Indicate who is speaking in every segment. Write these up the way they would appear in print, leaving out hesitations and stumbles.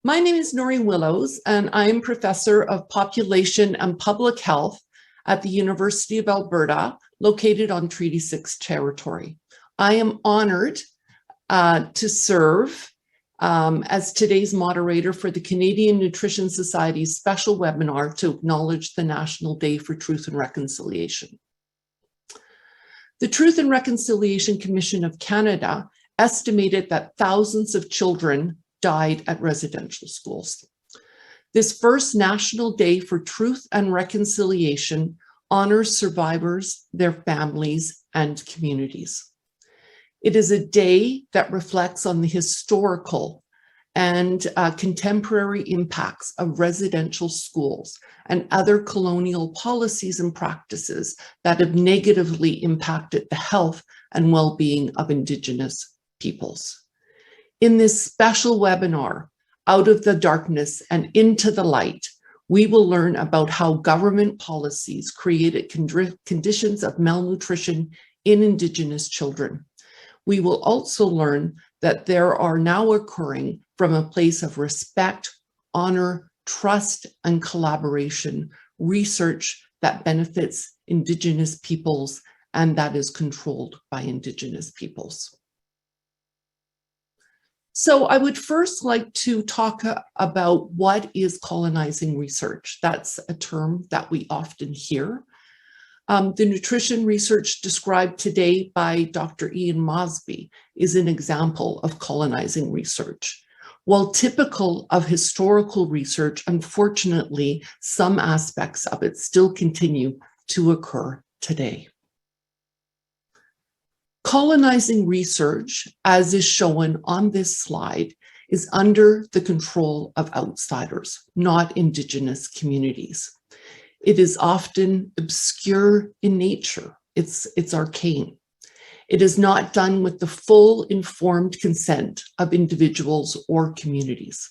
Speaker 1: My name is Nori Willows, and I am Professor of Population and Public Health at the University of Alberta, located on Treaty 6 territory. I am honored to serve as today's moderator for the Canadian Nutrition Society's special webinar to acknowledge the National Day for Truth and Reconciliation. The Truth and Reconciliation Commission of Canada estimated that thousands of children died at residential schools. This first National Day for Truth and Reconciliation honors survivors, their families, and communities. It is a day that reflects on the historical and contemporary impacts of residential schools and other colonial policies and practices that have negatively impacted the health and well-being of Indigenous peoples. In this special webinar, Out of the Darkness and Into the Light, we will learn about how government policies created conditions of malnutrition in Indigenous children. We will also learn that there are now occurring from a place of respect, honor, trust, and collaboration, research that benefits Indigenous peoples and that is controlled by Indigenous peoples. So I would first like to talk about what is colonizing research. That's a term that we often hear. The nutrition research described today by Dr. Ian Mosby is an example of colonizing research. While typical of historical research, unfortunately, some aspects of it still continue to occur today. Colonizing research, as is shown on this slide, is under the control of outsiders, not Indigenous communities. It is often obscure in nature. It's arcane. It is not done with the full informed consent of individuals or communities.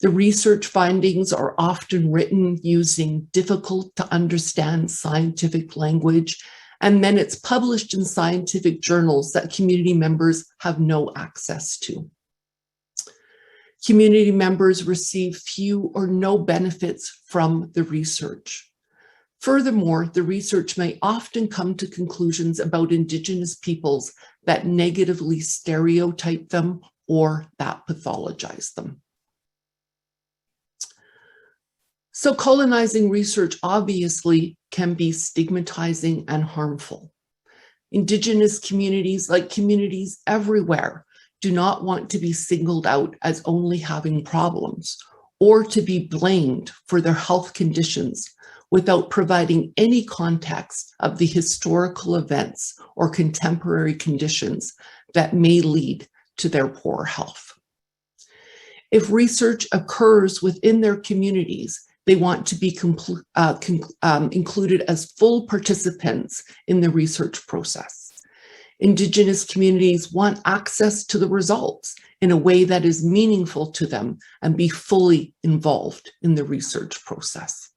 Speaker 1: The research findings are often written using difficult to understand scientific language, and then it's published in scientific journals that community members have no access to. Community members receive few or no benefits from the research. Furthermore, the research may often come to conclusions about Indigenous peoples that negatively stereotype them or that pathologize them. So colonizing research obviously can be stigmatizing and harmful. Indigenous communities, like communities everywhere, do not want to be singled out as only having problems or to be blamed for their health conditions without providing any context of the historical events or contemporary conditions that may lead to their poor health. If research occurs within their communities, they want to be included as full participants in the research process. Indigenous communities want access to the results in a way that is meaningful to them and be fully involved in the research process.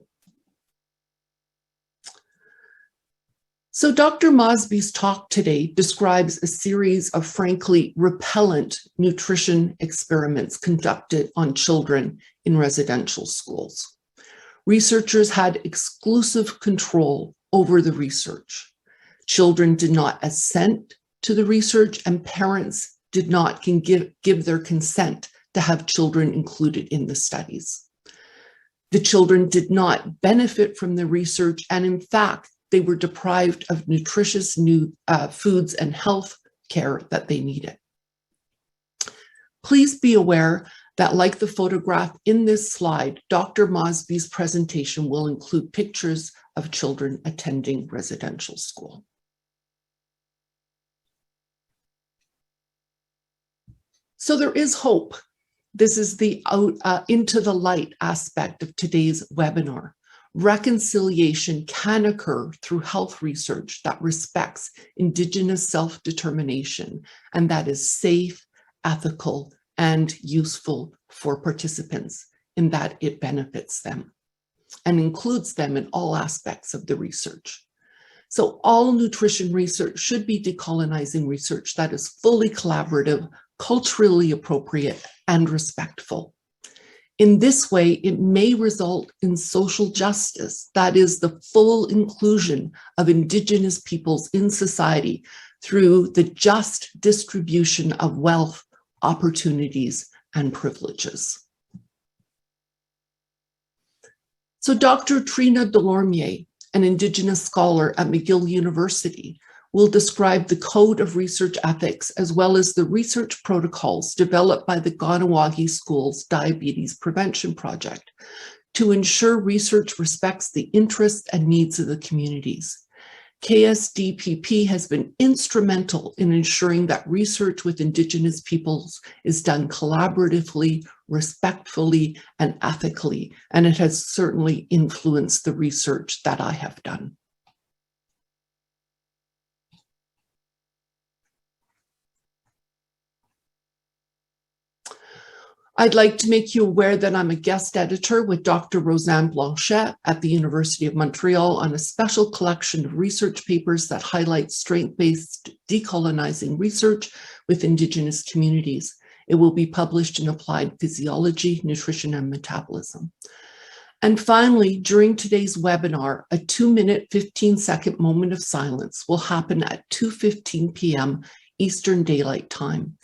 Speaker 1: So Dr. Mosby's talk today describes a series of frankly repellent nutrition experiments conducted on children in residential schools. Researchers had exclusive control over the research. Children did not assent to the research, and parents did not give their consent to have children included in the studies. The children did not benefit from the research, and in fact, they were deprived of nutritious foods and health care that they needed. Please be aware that, like the photograph in this slide, Dr. Mosby's presentation will include pictures of children attending residential school. So there is hope. This is the into the light aspect of today's webinar. Reconciliation can occur through health research that respects Indigenous self-determination and that is safe, ethical, and useful for participants in that it benefits them and includes them in all aspects of the research. So all nutrition research should be decolonizing research that is fully collaborative, culturally appropriate, and respectful. In this way, it may result in social justice, that is, the full inclusion of Indigenous peoples in society through the just distribution of wealth, opportunities, and privileges. So Dr. Trina Delormier, an Indigenous scholar at McGill University, will describe the Code of Research Ethics as well as the research protocols developed by the Kahnawake School's Diabetes Prevention Project to ensure research respects the interests and needs of the communities. KSDPP has been instrumental in ensuring that research with Indigenous peoples is done collaboratively, respectfully, and ethically, and it has certainly influenced the research that I have done. I'd like to make you aware that I'm a guest editor with Dr. Rosanne Blanchet at the University of Montreal on a special collection of research papers that highlight strength-based decolonizing research with Indigenous communities. It will be published in Applied Physiology, Nutrition, and Metabolism. And finally, during today's webinar, a 2-minute, 15-second moment of silence will happen at 2:15 p.m. Eastern Daylight Time.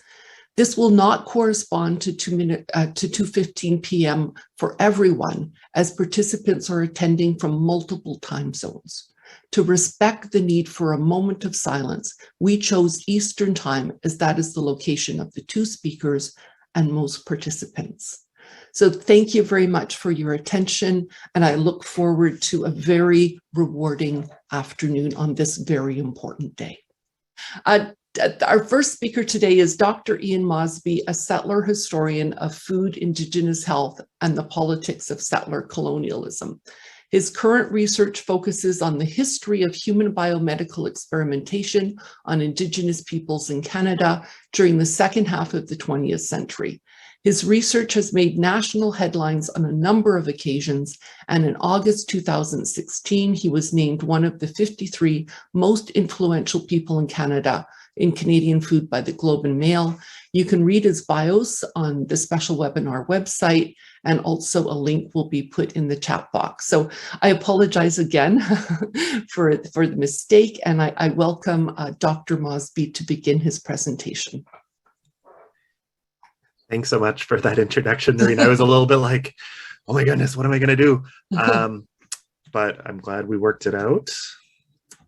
Speaker 1: This will not correspond to 2:15 p.m. for everyone, as participants are attending from multiple time zones. To respect the need for a moment of silence, we chose Eastern Time as that is the location of the 2 speakers and most participants. So thank you very much for your attention, and I look forward to a very rewarding afternoon on this very important day. Our first speaker today is Dr. Ian Mosby, a settler historian of food, Indigenous health, and the politics of settler colonialism. His current research focuses on the history of human biomedical experimentation on Indigenous peoples in Canada during the second half of the 20th century. His research has made national headlines on a number of occasions, and in August 2016, he was named one of the 53 most influential people in Canada in Canadian food by the Globe and Mail. You can read his bios on the special webinar website, and also a link will be put in the chat box. So I apologize again for the mistake, and I welcome Dr. Mosby to begin his presentation.
Speaker 2: Thanks so much for that introduction, Noreen. I was a little bit like, oh my goodness, what am I going to do? But I'm glad we worked it out.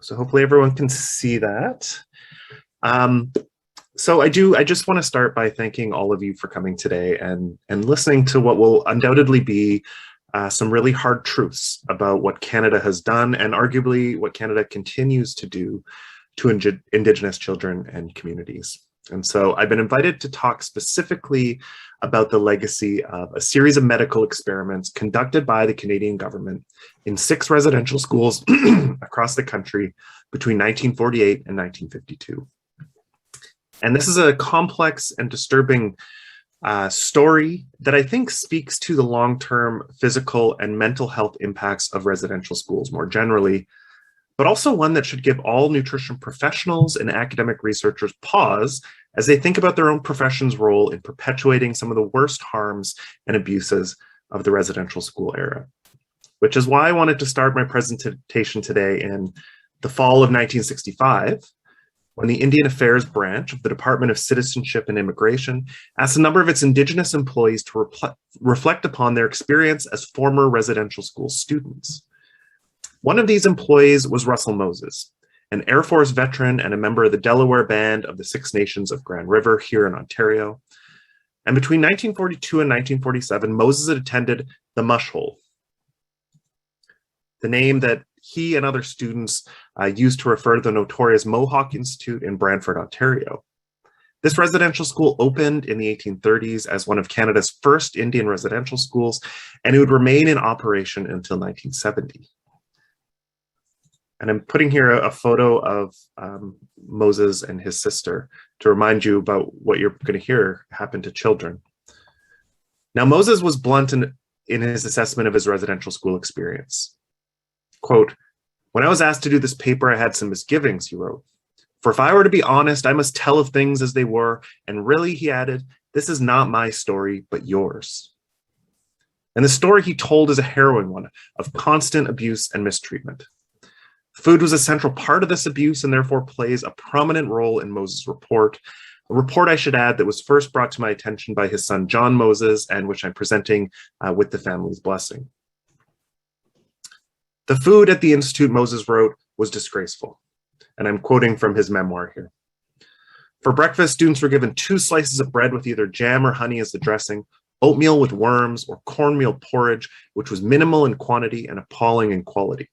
Speaker 2: So hopefully everyone can see that. So I just want to start by thanking all of you for coming today and listening to what will undoubtedly be some really hard truths about what Canada has done and arguably what Canada continues to do to Indigenous children and communities. And so I've been invited to talk specifically about the legacy of a series of medical experiments conducted by the Canadian government in 6 residential schools across the country between 1948 and 1952. And this is a complex and disturbing story that I think speaks to the long-term physical and mental health impacts of residential schools more generally, but also one that should give all nutrition professionals and academic researchers pause as they think about their own profession's role in perpetuating some of the worst harms and abuses of the residential school era. Which is why I wanted to start my presentation today in the fall of 1965, when the Indian Affairs branch of the Department of Citizenship and Immigration asked a number of its Indigenous employees to reflect upon their experience as former residential school students. One of these employees was Russell Moses, an Air Force veteran and a member of the Delaware Band of the Six Nations of Grand River here in Ontario. And between 1942 and 1947, Moses had attended the Mush Hole, the name that he and other students used to refer to the notorious Mohawk Institute in Brantford, Ontario. This residential school opened in the 1830s as one of Canada's first Indian residential schools, and it would remain in operation until 1970. And I'm putting here a photo of Moses and his sister to remind you about what you're going to hear happen to children. Now, Moses was blunt in his assessment of his residential school experience. Quote, "When I was asked to do this paper, I had some misgivings," he wrote. "For if I were to be honest, I must tell of things as they were. And really," he added, "this is not my story, but yours." And the story he told is a harrowing one of constant abuse and mistreatment. Food was a central part of this abuse and therefore plays a prominent role in Moses' report, a report, I should add, that was first brought to my attention by his son, John Moses, and which I'm presenting with the family's blessing. The food at the Institute, Moses wrote, was disgraceful. And I'm quoting from his memoir here. For breakfast, students were given 2 slices of bread with either jam or honey as the dressing, oatmeal with worms, or cornmeal porridge, which was minimal in quantity and appalling in quality.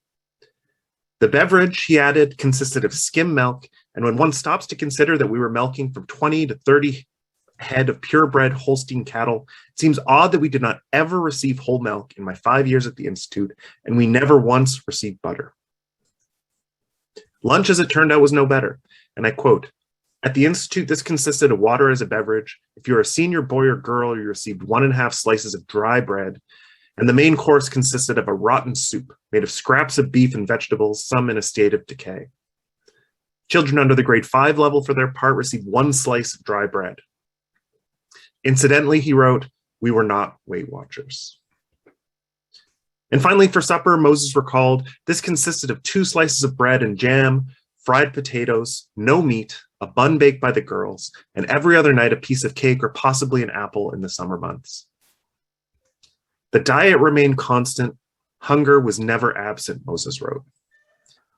Speaker 2: The beverage, he added, consisted of skim milk, and when one stops to consider that we were milking from 20 to 30 head of purebred Holstein cattle, it seems odd that we did not ever receive whole milk in my 5 years at the Institute, and we never once received butter. Lunch, as it turned out, was no better, and I quote, "At the Institute, this consisted of water as a beverage. If you're a senior boy or girl, you received 1.5 slices of dry bread, and the main course consisted of a rotten soup made of scraps of beef and vegetables, some in a state of decay. Children under the grade 5 level, for their part, received 1 slice of dry bread. Incidentally," he wrote, "we were not Weight Watchers." And finally, for supper, Moses recalled, this consisted of 2 slices of bread and jam, fried potatoes, no meat, a bun baked by the girls, and every other night a piece of cake or possibly an apple in the summer months. The diet remained constant. Hunger was never absent, Moses wrote.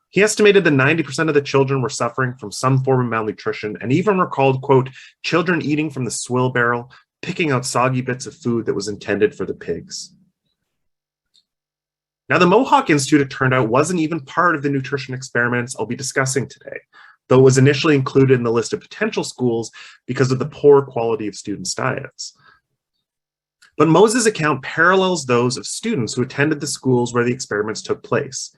Speaker 2: He estimated that 90% of the children were suffering from some form of malnutrition, and even recalled, quote, children eating from the swill barrel, picking out soggy bits of food that was intended for the pigs. Now, the Mohawk Institute, it turned out, wasn't even part of the nutrition experiments I'll be discussing today, though it was initially included in the list of potential schools because of the poor quality of students' diets. But Moses' account parallels those of students who attended the schools where the experiments took place,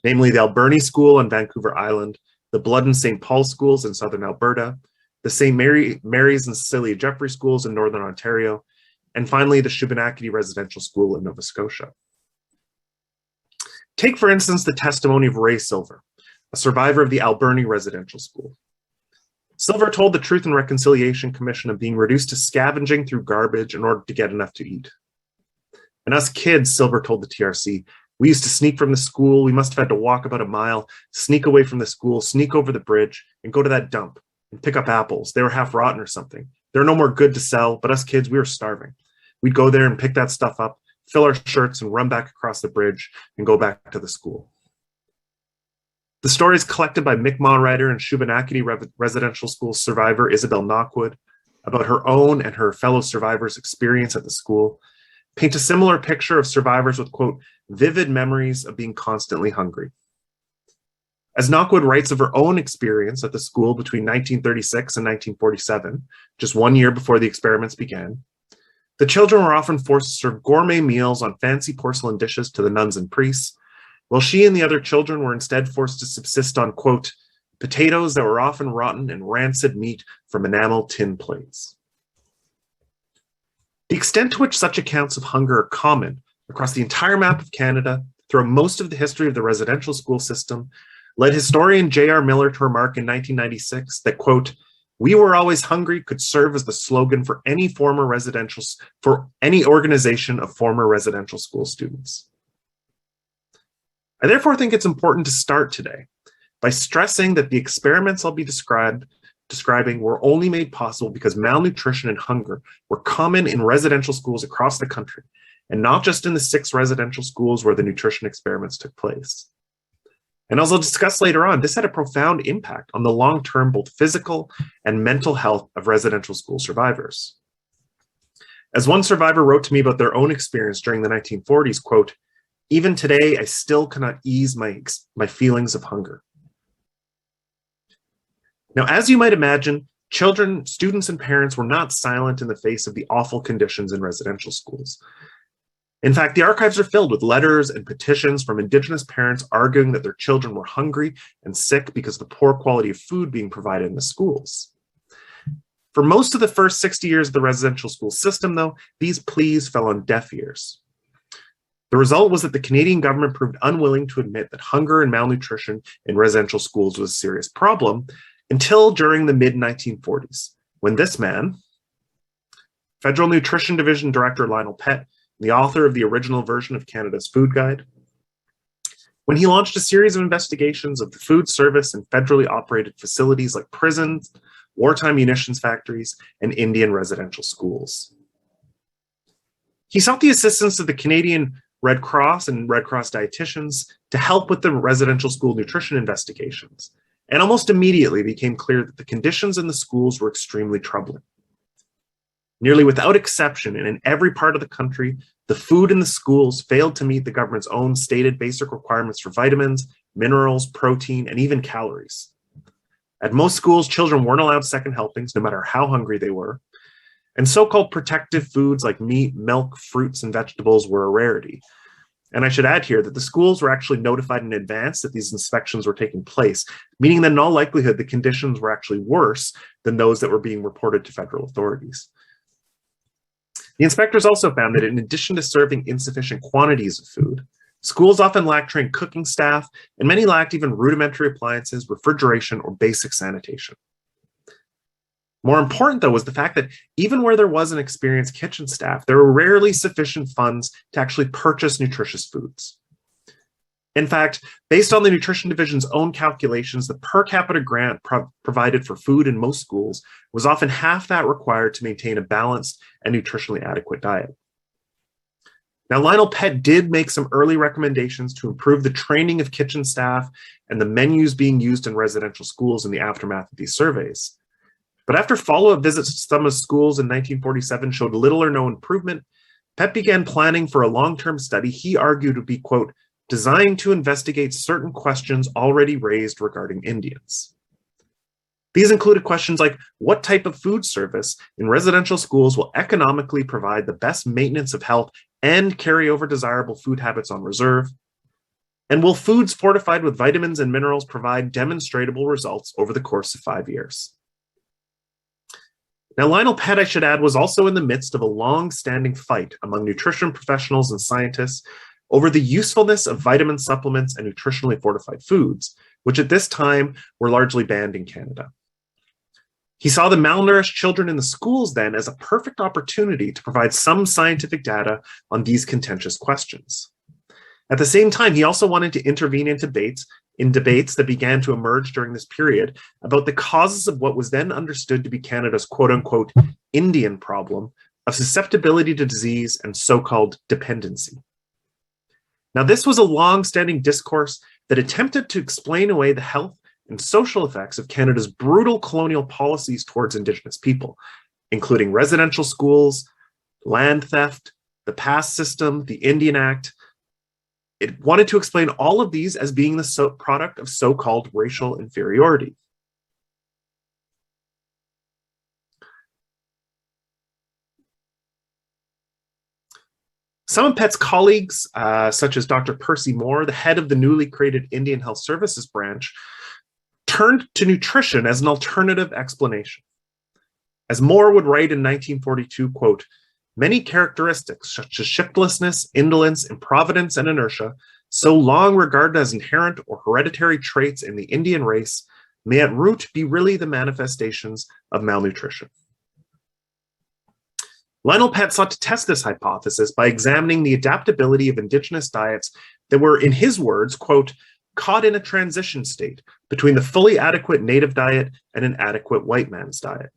Speaker 2: namely the Alberni School on Vancouver Island, the Blood and St. Paul schools in southern Alberta, the St. Mary's and Cecilia Jeffrey schools in northern Ontario, and finally the Shubenacadie Residential School in Nova Scotia. Take, for instance, the testimony of Ray Silver, a survivor of the Alberni Residential School. Silver told the Truth and Reconciliation Commission of being reduced to scavenging through garbage in order to get enough to eat. And us kids, Silver told the TRC, we used to sneak from the school. We must have had to walk about a mile, sneak away from the school, sneak over the bridge, and go to that dump and pick up apples. They were half rotten or something. They're no more good to sell, but us kids, we were starving. We'd go there and pick that stuff up, fill our shirts, and run back across the bridge and go back to the school. The stories collected by Mi'kmaq writer and Shubenacadie Residential School survivor Isabel Knockwood about her own and her fellow survivors' experience at the school paint a similar picture of survivors with, quote, vivid memories of being constantly hungry. As Knockwood writes of her own experience at the school between 1936 and 1947, just 1 year before the experiments began, the children were often forced to serve gourmet meals on fancy porcelain dishes to the nuns and priests, while she and the other children were instead forced to subsist on, quote, potatoes that were often rotten and rancid meat from enamel tin plates. The extent to which such accounts of hunger are common across the entire map of Canada throughout most of the history of the residential school system led historian J.R. Miller to remark in 1996 that, quote, we were always hungry could serve as the slogan for any organization of former residential school students. I therefore think it's important to start today by stressing that the experiments I'll be describing were only made possible because malnutrition and hunger were common in residential schools across the country, and not just in the 6 residential schools where the nutrition experiments took place. And as I'll discuss later on, this had a profound impact on the long-term both physical and mental health of residential school survivors. As one survivor wrote to me about their own experience during the 1940s, quote, even today, I still cannot ease my feelings of hunger. Now, as you might imagine, children, students, and parents were not silent in the face of the awful conditions in residential schools. In fact, the archives are filled with letters and petitions from Indigenous parents arguing that their children were hungry and sick because of the poor quality of food being provided in the schools. For most of the first 60 years of the residential school system, though, these pleas fell on deaf ears. The result was that the Canadian government proved unwilling to admit that hunger and malnutrition in residential schools was a serious problem until during the mid-1940s, when this man, Federal Nutrition Division Director Lionel Pett, the author of the original version of Canada's Food Guide, when he launched a series of investigations of the food service in federally operated facilities like prisons, wartime munitions factories, and Indian residential schools. He sought the assistance of the Canadian Red Cross and Red Cross dietitians to help with the residential school nutrition investigations, and almost immediately became clear that the conditions in the schools were extremely troubling. Nearly without exception, and in every part of the country, the food in the schools failed to meet the government's own stated basic requirements for vitamins, minerals, protein, and even calories. At most schools, children weren't allowed second helpings, no matter how hungry they were, and so-called protective foods like meat, milk, fruits, and vegetables were a rarity. And I should add here that the schools were actually notified in advance that these inspections were taking place, meaning that in all likelihood, the conditions were actually worse than those that were being reported to federal authorities. The inspectors also found that in addition to serving insufficient quantities of food, schools often lacked trained cooking staff, and many lacked even rudimentary appliances, refrigeration, or basic sanitation. More important, though, was the fact that even where there was an experienced kitchen staff, there were rarely sufficient funds to actually purchase nutritious foods. In fact, based on the Nutrition Division's own calculations, the per capita grant provided for food in most schools was often half that required to maintain a balanced and nutritionally adequate diet. Now, Lionel Pett did make some early recommendations to improve the training of kitchen staff and the menus being used in residential schools in the aftermath of these surveys. But after follow-up visits to some of schools in 1947 showed little or no improvement, Pett began planning for a long-term study he argued would be, quote, designed to investigate certain questions already raised regarding Indians. These included questions like what type of food service in residential schools will economically provide the best maintenance of health and carry over desirable food habits on reserve? And will foods fortified with vitamins and minerals provide demonstrable results over the course of 5 years? Now, Lionel Pett, I should add, was also in the midst of a long-standing fight among nutrition professionals and scientists over the usefulness of vitamin supplements and nutritionally fortified foods, which at this time were largely banned in Canada. He saw the malnourished children in the schools then as a perfect opportunity to provide some scientific data on these contentious questions. At the same time, he also wanted to intervene in debates that began to emerge during this period about the causes of what was then understood to be Canada's quote-unquote Indian problem of susceptibility to disease and so-called dependency. Now, this was a long-standing discourse that attempted to explain away the health and social effects of Canada's brutal colonial policies towards Indigenous people, including residential schools, land theft, the pass system, the Indian Act. It wanted to explain all of these as being the product of so-called racial inferiority. Some of Pett's colleagues, such as Dr. Percy Moore, the head of the newly created Indian Health Services branch, turned to nutrition as an alternative explanation. As Moore would write in 1942, quote, many characteristics such as shiftlessness, indolence, improvidence, and inertia, so long regarded as inherent or hereditary traits in the Indian race, may at root be really the manifestations of malnutrition. Lionel Pett sought to test this hypothesis by examining the adaptability of Indigenous diets that were, in his words, quote, caught in a transition state between the fully adequate native diet and an adequate white man's diet.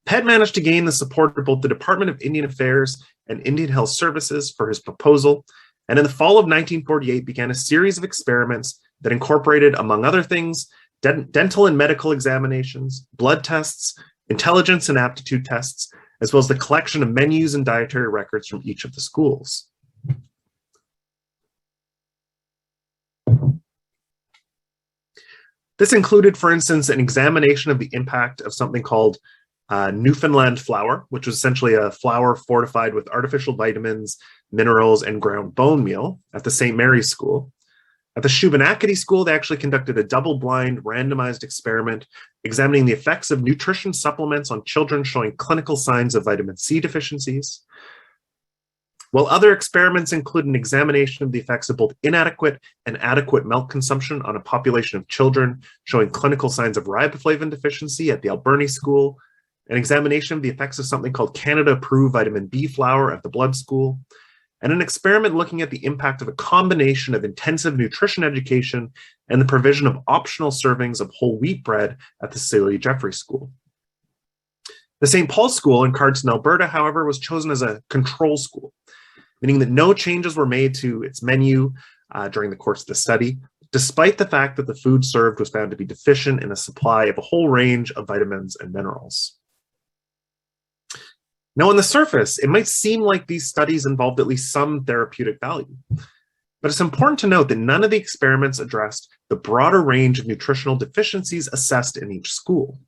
Speaker 2: Pett managed to gain the support of both the Department of Indian Affairs and Indian Health Services for his proposal, and in the fall of 1948 began a series of experiments that incorporated, among other things, dental and medical examinations, blood tests, intelligence and aptitude tests, as well as the collection of menus and dietary records from each of the schools. This included, for instance, an examination of the impact of something called Newfoundland flour, which was essentially a flour fortified with artificial vitamins, minerals, and ground bone meal at the St. Mary's School. At the Shubenacadie School, they actually conducted a double-blind randomized experiment examining the effects of nutrition supplements on children showing clinical signs of vitamin C deficiencies. While other experiments include an examination of the effects of both inadequate and adequate milk consumption on a population of children showing clinical signs of riboflavin deficiency at the Alberni School, an examination of the effects of something called Canada-approved vitamin B flour at the blood school, and an experiment looking at the impact of a combination of intensive nutrition education and the provision of optional servings of whole wheat bread at the Cecilia Jeffrey School. The St. Paul's School in Cardston, Alberta, however, was chosen as a control school, meaning that no changes were made to its menu during the course of the study, despite the fact that the food served was found to be deficient in a supply of a whole range of vitamins and minerals. Now, on the surface, it might seem like these studies involved at least some therapeutic value, but it's important to note that none of the experiments addressed the broader range of nutritional deficiencies assessed in each school.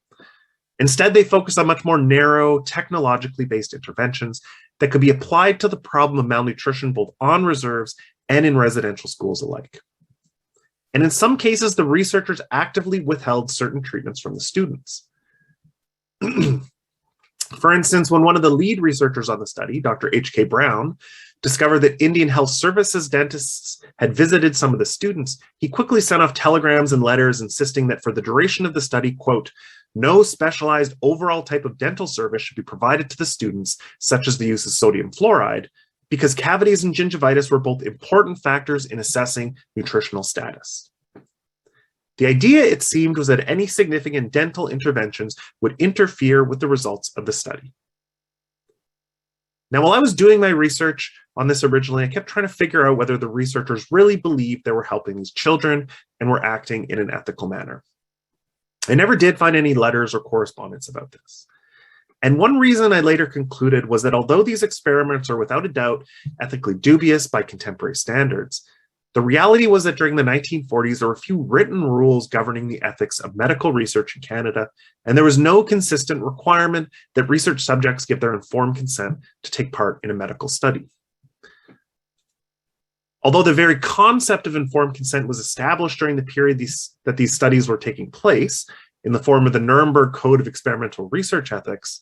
Speaker 2: Instead, they focused on much more narrow, technologically based interventions that could be applied to the problem of malnutrition both on reserves and in residential schools alike. And in some cases, the researchers actively withheld certain treatments from the students. For instance, when one of the lead researchers on the study, Dr. H.K. Brown, discovered that Indian Health Services dentists had visited some of the students, he quickly sent off telegrams and letters insisting that for the duration of the study, quote, no specialized overall type of dental service should be provided to the students, such as the use of sodium fluoride, because cavities and gingivitis were both important factors in assessing nutritional status. The idea, it seemed, was that any significant dental interventions would interfere with the results of the study. Now, while I was doing my research on this originally, I kept trying to figure out whether the researchers really believed they were helping these children and were acting in an ethical manner. I never did find any letters or correspondence about this. And one reason I later concluded was that although these experiments are without a doubt ethically dubious by contemporary standards, the reality was that during the 1940s, there were few written rules governing the ethics of medical research in Canada, and there was no consistent requirement that research subjects give their informed consent to take part in a medical study. Although the very concept of informed consent was established during the period that these studies were taking place in the form of the Nuremberg Code of Experimental Research Ethics,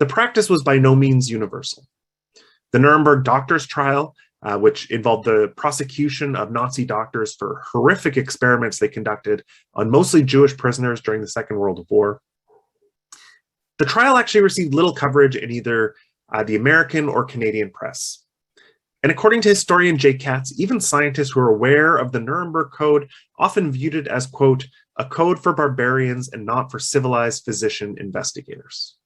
Speaker 2: the practice was by no means universal. The Nuremberg doctors' trial, which involved the prosecution of Nazi doctors for horrific experiments they conducted on mostly Jewish prisoners during the Second World War. The trial actually received little coverage in either the American or Canadian press. And according to historian Jay Katz, even scientists who are aware of the Nuremberg Code often viewed it as, quote, a code for barbarians and not for civilized physician investigators.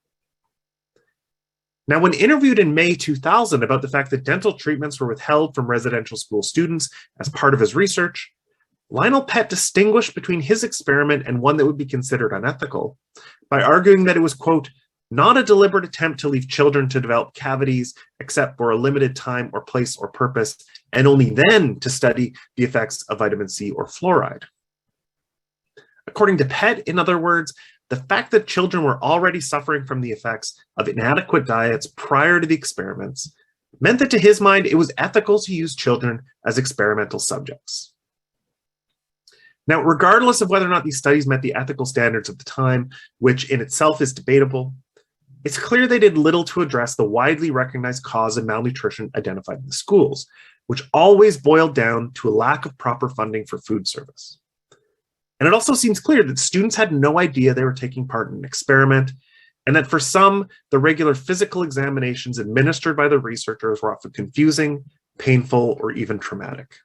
Speaker 2: Now, when interviewed in May 2000 about the fact that dental treatments were withheld from residential school students as part of his research, Lionel Pett distinguished between his experiment and one that would be considered unethical by arguing that it was, quote, not a deliberate attempt to leave children to develop cavities except for a limited time or place or purpose, and only then to study the effects of vitamin C or fluoride. According to Pett, in other words, the fact that children were already suffering from the effects of inadequate diets prior to the experiments meant that to his mind, it was ethical to use children as experimental subjects. Now, regardless of whether or not these studies met the ethical standards of the time, which in itself is debatable, it's clear they did little to address the widely recognized cause of malnutrition identified in the schools, which always boiled down to a lack of proper funding for food service. And it also seems clear that students had no idea they were taking part in an experiment, and that for some, the regular physical examinations administered by the researchers were often confusing, painful, or even traumatic.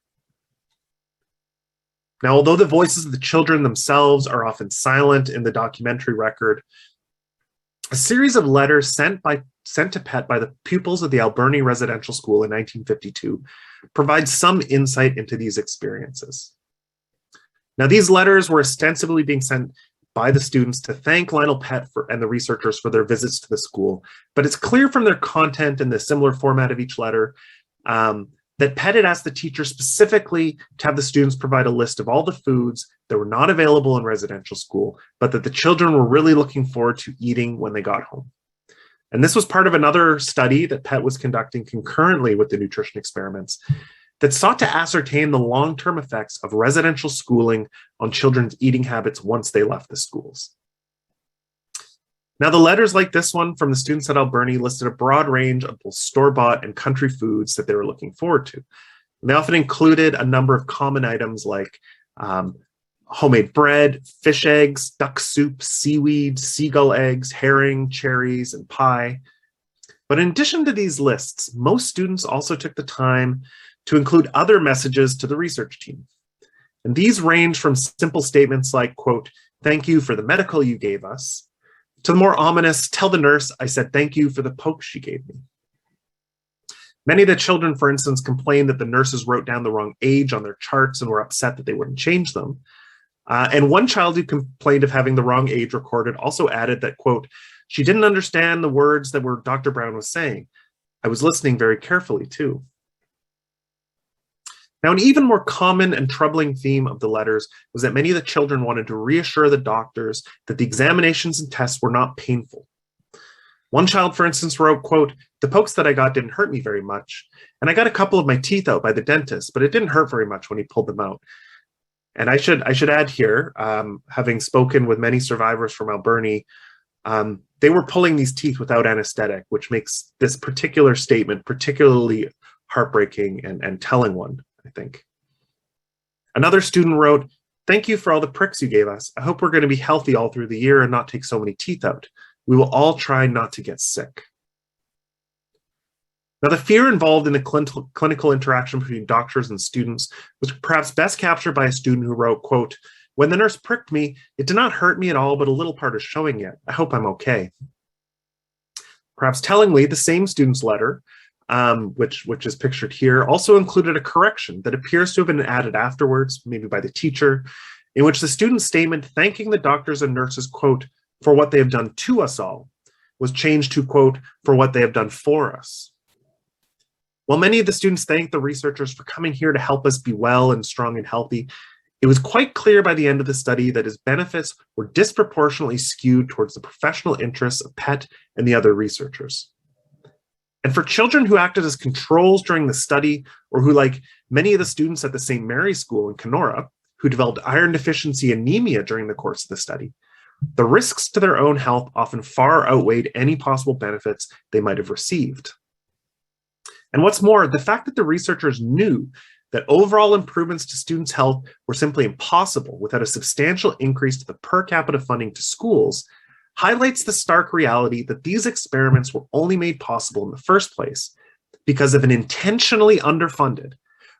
Speaker 2: Now, although the voices of the children themselves are often silent in the documentary record, a series of letters sent to Pett by the pupils of the Alberni Residential School in 1952 provides some insight into these experiences. Now, these letters were ostensibly being sent by the students to thank Lionel Pett and the researchers for their visits to the school, but it's clear from their content and the similar format of each letter that Pett had asked the teacher specifically to have the students provide a list of all the foods that were not available in residential school, but that the children were really looking forward to eating when they got home. And this was part of another study that Pett was conducting concurrently with the nutrition experiments that sought to ascertain the long-term effects of residential schooling on children's eating habits once they left the schools. Now, the letters like this one from the students at Alberni listed a broad range of both store-bought and country foods that they were looking forward to. And they often included a number of common items like homemade bread, fish eggs, duck soup, seaweed, seagull eggs, herring, cherries, and pie. But in addition to these lists, most students also took the time to include other messages to the research team. And these range from simple statements like, quote, "Thank you for the medical you gave us," to the more ominous, "Tell the nurse I said thank you for the poke she gave me." Many of the children, for instance, complained that the nurses wrote down the wrong age on their charts and were upset that they wouldn't change them. And one child who complained of having the wrong age recorded also added that, quote, "She didn't understand the words that were Dr. Brown was saying. I was listening very carefully too." Now, an even more common and troubling theme of the letters was that many of the children wanted to reassure the doctors that the examinations and tests were not painful. One child, for instance, wrote, quote, "The pokes that I got didn't hurt me very much, and I got a couple of my teeth out by the dentist, but it didn't hurt very much when he pulled them out." And I should add here, having spoken with many survivors from Alberni, they were pulling these teeth without anesthetic, which makes this particular statement particularly heartbreaking and telling one, I think. Another student wrote, "Thank you for all the pricks you gave us. I hope we're going to be healthy all through the year and not take so many teeth out. We will all try not to get sick." Now, the fear involved in the clinical interaction between doctors and students was perhaps best captured by a student who wrote, quote, "When the nurse pricked me, it did not hurt me at all, but a little part is showing yet. I hope I'm okay." Perhaps tellingly, the same student's letter, which is pictured here, also included a correction that appears to have been added afterwards, maybe by the teacher, in which the student's statement thanking the doctors and nurses, quote, "for what they have done to us all," was changed to, quote, "for what they have done for us." While many of the students thanked the researchers for coming here to help us be well and strong and healthy, it was quite clear by the end of the study that his benefits were disproportionately skewed towards the professional interests of Pett and the other researchers. And for children who acted as controls during the study, or who, like many of the students at the St. Mary's School in Kenora, who developed iron deficiency anemia during the course of the study, the risks to their own health often far outweighed any possible benefits they might have received. And what's more, the fact that the researchers knew that overall improvements to students' health were simply impossible without a substantial increase to the per capita funding to schools highlights the stark reality that these experiments were only made possible in the first place because of an intentionally underfunded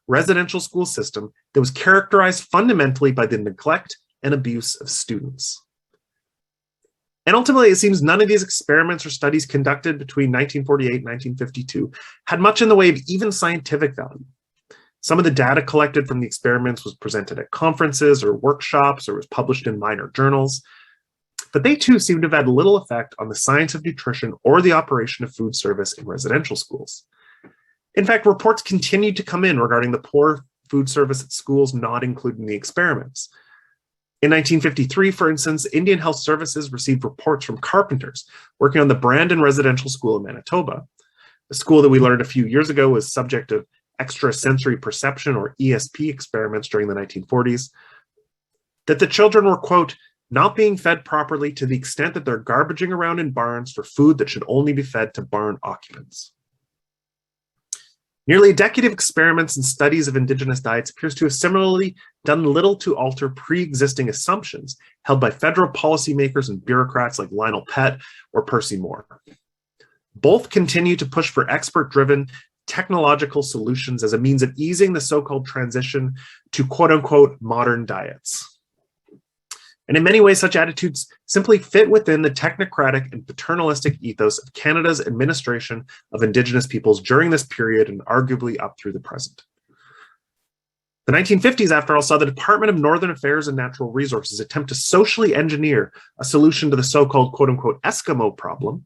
Speaker 2: residential school system that was characterized fundamentally by the neglect and abuse of students. And ultimately, it seems none of these experiments or studies conducted between 1948 and 1952 had much in the way of even scientific value. Some of the data collected from the experiments was presented at conferences or workshops or was published in minor journals, but they too seem to have had little effect on the science of nutrition or the operation of food service in residential schools. In fact, reports continued to come in regarding the poor food service at schools not included in the experiments. In 1953, for instance, Indian Health Services received reports from carpenters working on the Brandon Residential School in Manitoba, a school that we learned a few years ago was subject of extrasensory perception or ESP experiments during the 1940s, that the children were, quote, "not being fed properly to the extent that they're garbaging around in barns for food that should only be fed to barn occupants." Nearly a decade of experiments and studies of Indigenous diets appears to have similarly done little to alter pre-existing assumptions held by federal policymakers and bureaucrats like Lionel Pett or Percy Moore. Both continue to push for expert-driven technological solutions as a means of easing the so-called transition to quote-unquote modern diets. And in many ways, such attitudes simply fit within the technocratic and paternalistic ethos of Canada's administration of Indigenous peoples during this period and arguably up through the present. The 1950s, after all, saw the Department of Northern Affairs and Natural Resources attempt to socially engineer a solution to the so-called quote-unquote Eskimo problem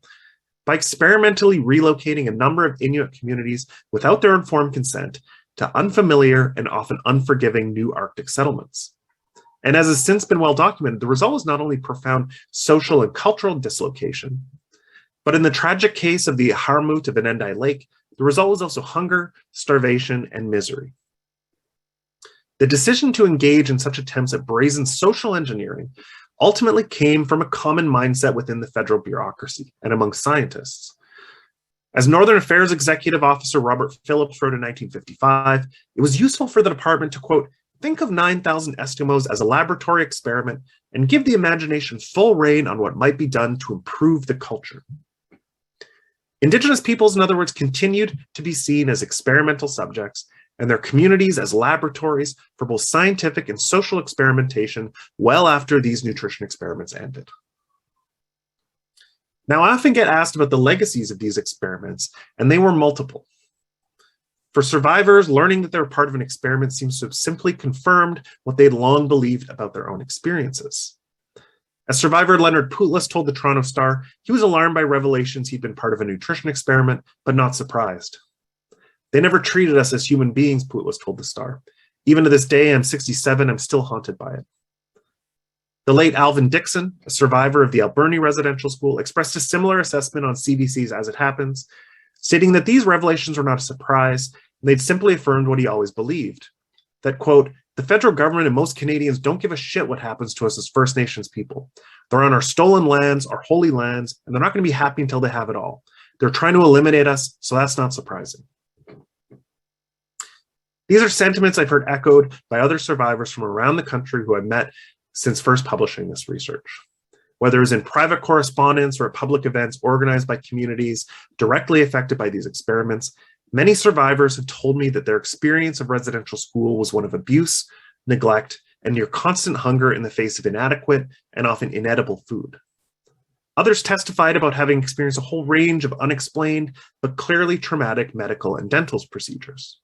Speaker 2: by experimentally relocating a number of Inuit communities without their informed consent to unfamiliar and often unforgiving new Arctic settlements. And as has since been well documented, the result is not only profound social and cultural dislocation, but in the tragic case of the Harmut of Inendai Lake, the result was also hunger, starvation, and misery. The decision to engage in such attempts at brazen social engineering ultimately came from a common mindset within the federal bureaucracy and among scientists. As Northern Affairs Executive Officer Robert Phillips wrote in 1955, it was useful for the department to, quote, think of 9,000 Eskimos as a laboratory experiment and give the imagination full rein on what might be done to improve the culture. Indigenous peoples, in other words, continued to be seen as experimental subjects and their communities as laboratories for both scientific and social experimentation well after these nutrition experiments ended. Now, I often get asked about the legacies of these experiments, and they were multiple. For survivors, learning that they were part of an experiment seems to have simply confirmed what they'd long believed about their own experiences. As survivor Leonard Pootlas told the Toronto Star, he was alarmed by revelations he'd been part of a nutrition experiment, but not surprised. They never treated us as human beings, Pootlas told the Star. Even to this day, I'm 67, I'm still haunted by it. The late Alvin Dixon, a survivor of the Alberni Residential School, expressed a similar assessment on CBC's As It Happens, stating that these revelations were not a surprise, and they'd simply affirmed what he always believed. That, quote, the federal government and most Canadians don't give a shit what happens to us as First Nations people. They're on our stolen lands, our holy lands, and they're not going to be happy until they have it all. They're trying to eliminate us, so that's not surprising. These are sentiments I've heard echoed by other survivors from around the country who I've met since first publishing this research. Whether it was in private correspondence or at public events organized by communities directly affected by these experiments, many survivors have told me that their experience of residential school was one of abuse, neglect, and near constant hunger in the face of inadequate and often inedible food. Others testified about having experienced a whole range of unexplained but clearly traumatic medical and dental procedures.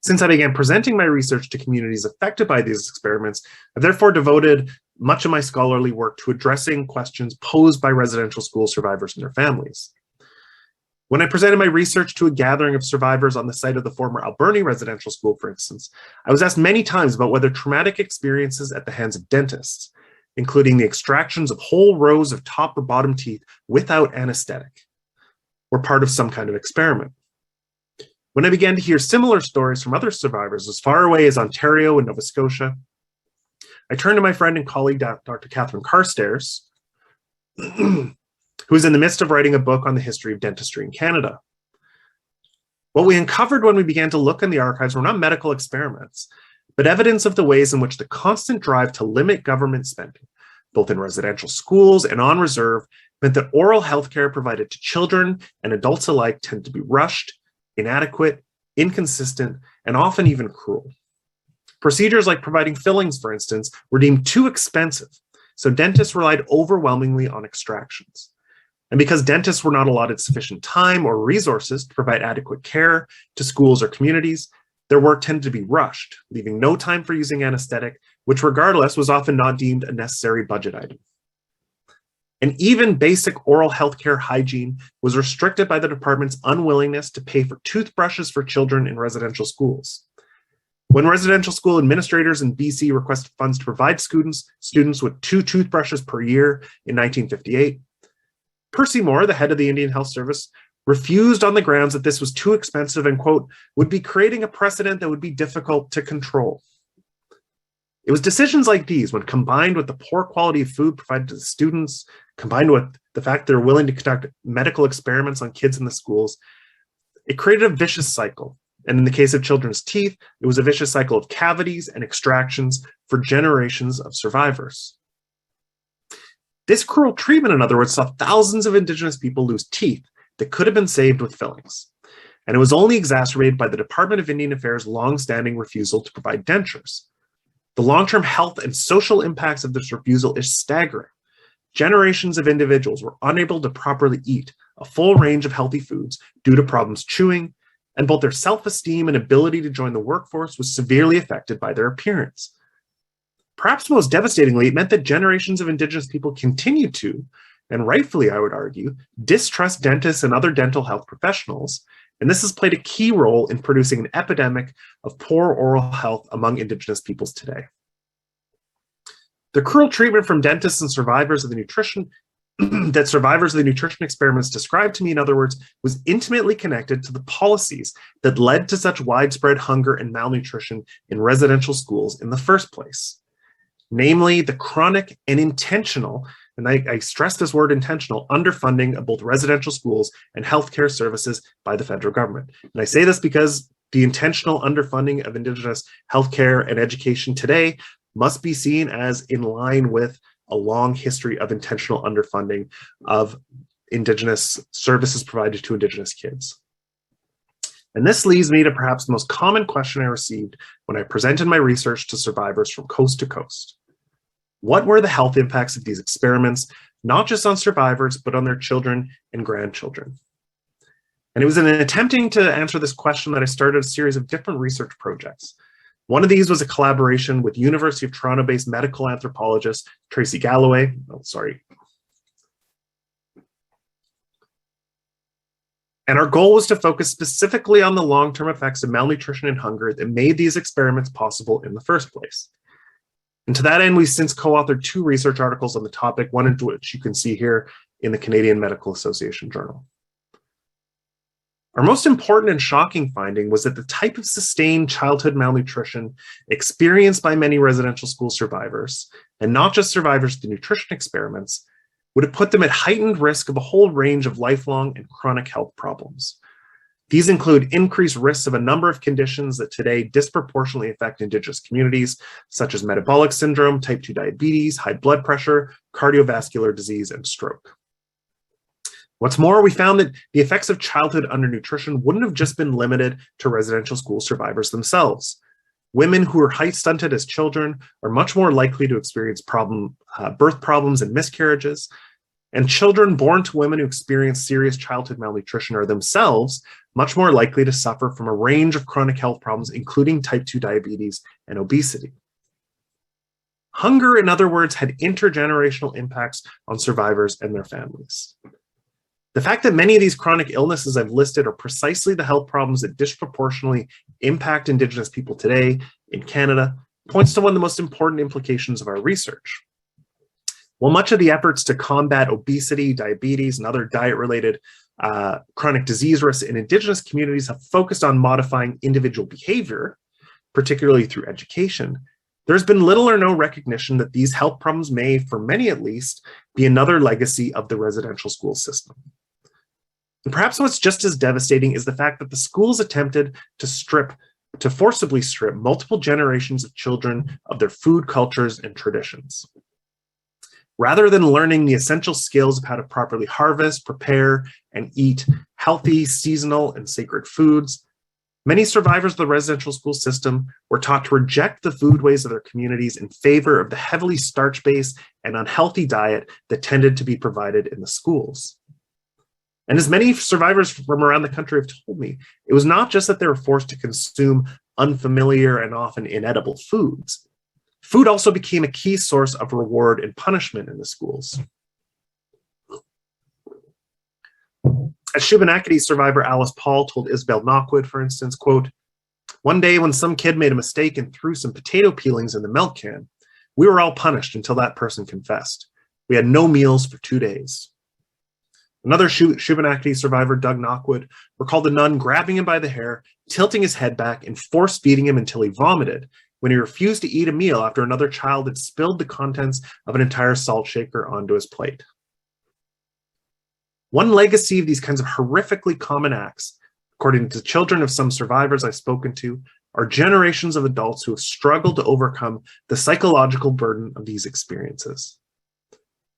Speaker 2: Since I began presenting my research to communities affected by these experiments, I've therefore devoted much of my scholarly work to addressing questions posed by residential school survivors and their families. When I presented my research to a gathering of survivors on the site of the former Alberni Residential School, for instance, I was asked many times about whether traumatic experiences at the hands of dentists, including the extractions of whole rows of top or bottom teeth without anesthetic, were part of some kind of experiment. When I began to hear similar stories from other survivors as far away as Ontario and Nova Scotia, I turned to my friend and colleague, Dr. Catherine Carstairs, who is in the midst of writing a book on the history of dentistry in Canada. What we uncovered when we began to look in the archives were not medical experiments, but evidence of the ways in which the constant drive to limit government spending, both in residential schools and on reserve, meant that oral health care provided to children and adults alike tend to be rushed, inadequate, inconsistent, and often even cruel. Procedures like providing fillings, for instance, were deemed too expensive, so dentists relied overwhelmingly on extractions. And because dentists were not allotted sufficient time or resources to provide adequate care to schools or communities, their work tended to be rushed, leaving no time for using anesthetic, which regardless was often not deemed a necessary budget item. And even basic oral healthcare hygiene was restricted by the department's unwillingness to pay for toothbrushes for children in residential schools. When residential school administrators in BC requested funds to provide students with 2 toothbrushes per year in 1958, Percy Moore, the head of the Indian Health Service, refused on the grounds that this was too expensive and, quote, would be creating a precedent that would be difficult to control. It was decisions like these, when combined with the poor quality of food provided to the students, combined with the fact they're willing to conduct medical experiments on kids in the schools, it created a vicious cycle. And in the case of children's teeth, it was a vicious cycle of cavities and extractions for generations of survivors. This cruel treatment, in other words, saw thousands of Indigenous people lose teeth that could have been saved with fillings. And it was only exacerbated by the Department of Indian Affairs' long-standing refusal to provide dentures. The long-term health and social impacts of this refusal is staggering. Generations of individuals were unable to properly eat a full range of healthy foods due to problems chewing, and both their self-esteem and ability to join the workforce was severely affected by their appearance. Perhaps most devastatingly, it meant that generations of Indigenous people continued to, and rightfully I would argue, distrust dentists and other dental health professionals, and this has played a key role in producing an epidemic of poor oral health among Indigenous peoples today. The cruel treatment from dentists and survivors of the nutrition experiments described to me, in other words, was intimately connected to the policies that led to such widespread hunger and malnutrition in residential schools in the first place. Namely, the chronic and intentional, and I stress this word intentional, underfunding of both residential schools and healthcare services by the federal government. And I say this because The intentional underfunding of Indigenous healthcare and education today must be seen as in line with a long history of intentional underfunding of Indigenous services provided to Indigenous kids. And this leads me to perhaps the most common question I received when I presented my research to survivors from coast to coast. What were the health impacts of these experiments, not just on survivors, but on their children and grandchildren? And it was in attempting to answer this question that I started a series of different research projects. One of these was a collaboration with University of Toronto-based medical anthropologist Tracy Galloway. And our goal was to focus specifically on the long-term effects of malnutrition and hunger that made these experiments possible in the first place. And to that end, we've since co-authored 2 research articles on the topic, one of which you can see here in the Canadian Medical Association Journal. Our most important and shocking finding was that the type of sustained childhood malnutrition experienced by many residential school survivors, and not just survivors of the nutrition experiments, would have put them at heightened risk of a whole range of lifelong and chronic health problems. These include increased risks of a number of conditions that today disproportionately affect Indigenous communities, such as metabolic syndrome, type 2 diabetes, high blood pressure, cardiovascular disease, and stroke. What's more, we found that the effects of childhood undernutrition wouldn't have just been limited to residential school survivors themselves. Women who are height stunted as children are much more likely to experience birth problems and miscarriages, and children born to women who experience serious childhood malnutrition are themselves much more likely to suffer from a range of chronic health problems, including type 2 diabetes and obesity. Hunger, in other words, had intergenerational impacts on survivors and their families. The fact that many of these chronic illnesses I've listed are precisely the health problems that disproportionately impact Indigenous people today in Canada points to one of the most important implications of our research. While much of the efforts to combat obesity, diabetes, and other diet-related chronic disease risks in Indigenous communities have focused on modifying individual behavior, particularly through education, there's been little or no recognition that these health problems may, for many at least, be another legacy of the residential school system. And perhaps what's just as devastating is the fact that the schools attempted to forcibly strip multiple generations of children of their food cultures and traditions. Rather than learning the essential skills of how to properly harvest, prepare, and eat healthy, seasonal, and sacred foods, many survivors of the residential school system were taught to reject the foodways of their communities in favor of the heavily starch-based and unhealthy diet that tended to be provided in the schools. And as many survivors from around the country have told me, it was not just that they were forced to consume unfamiliar and often inedible foods. Food also became a key source of reward and punishment in the schools. As Shubenacadie survivor Alice Paul told Isabel Knockwood, for instance, quote, "One day when some kid made a mistake and threw some potato peelings in the milk can, we were all punished until that person confessed. We had no meals for 2 days." Another Shubenacadie survivor, Doug Knockwood, recalled a nun grabbing him by the hair, tilting his head back, and force-feeding him until he vomited when he refused to eat a meal after another child had spilled the contents of an entire salt shaker onto his plate. One legacy of these kinds of horrifically common acts, according to children of some survivors I've spoken to, are generations of adults who have struggled to overcome the psychological burden of these experiences.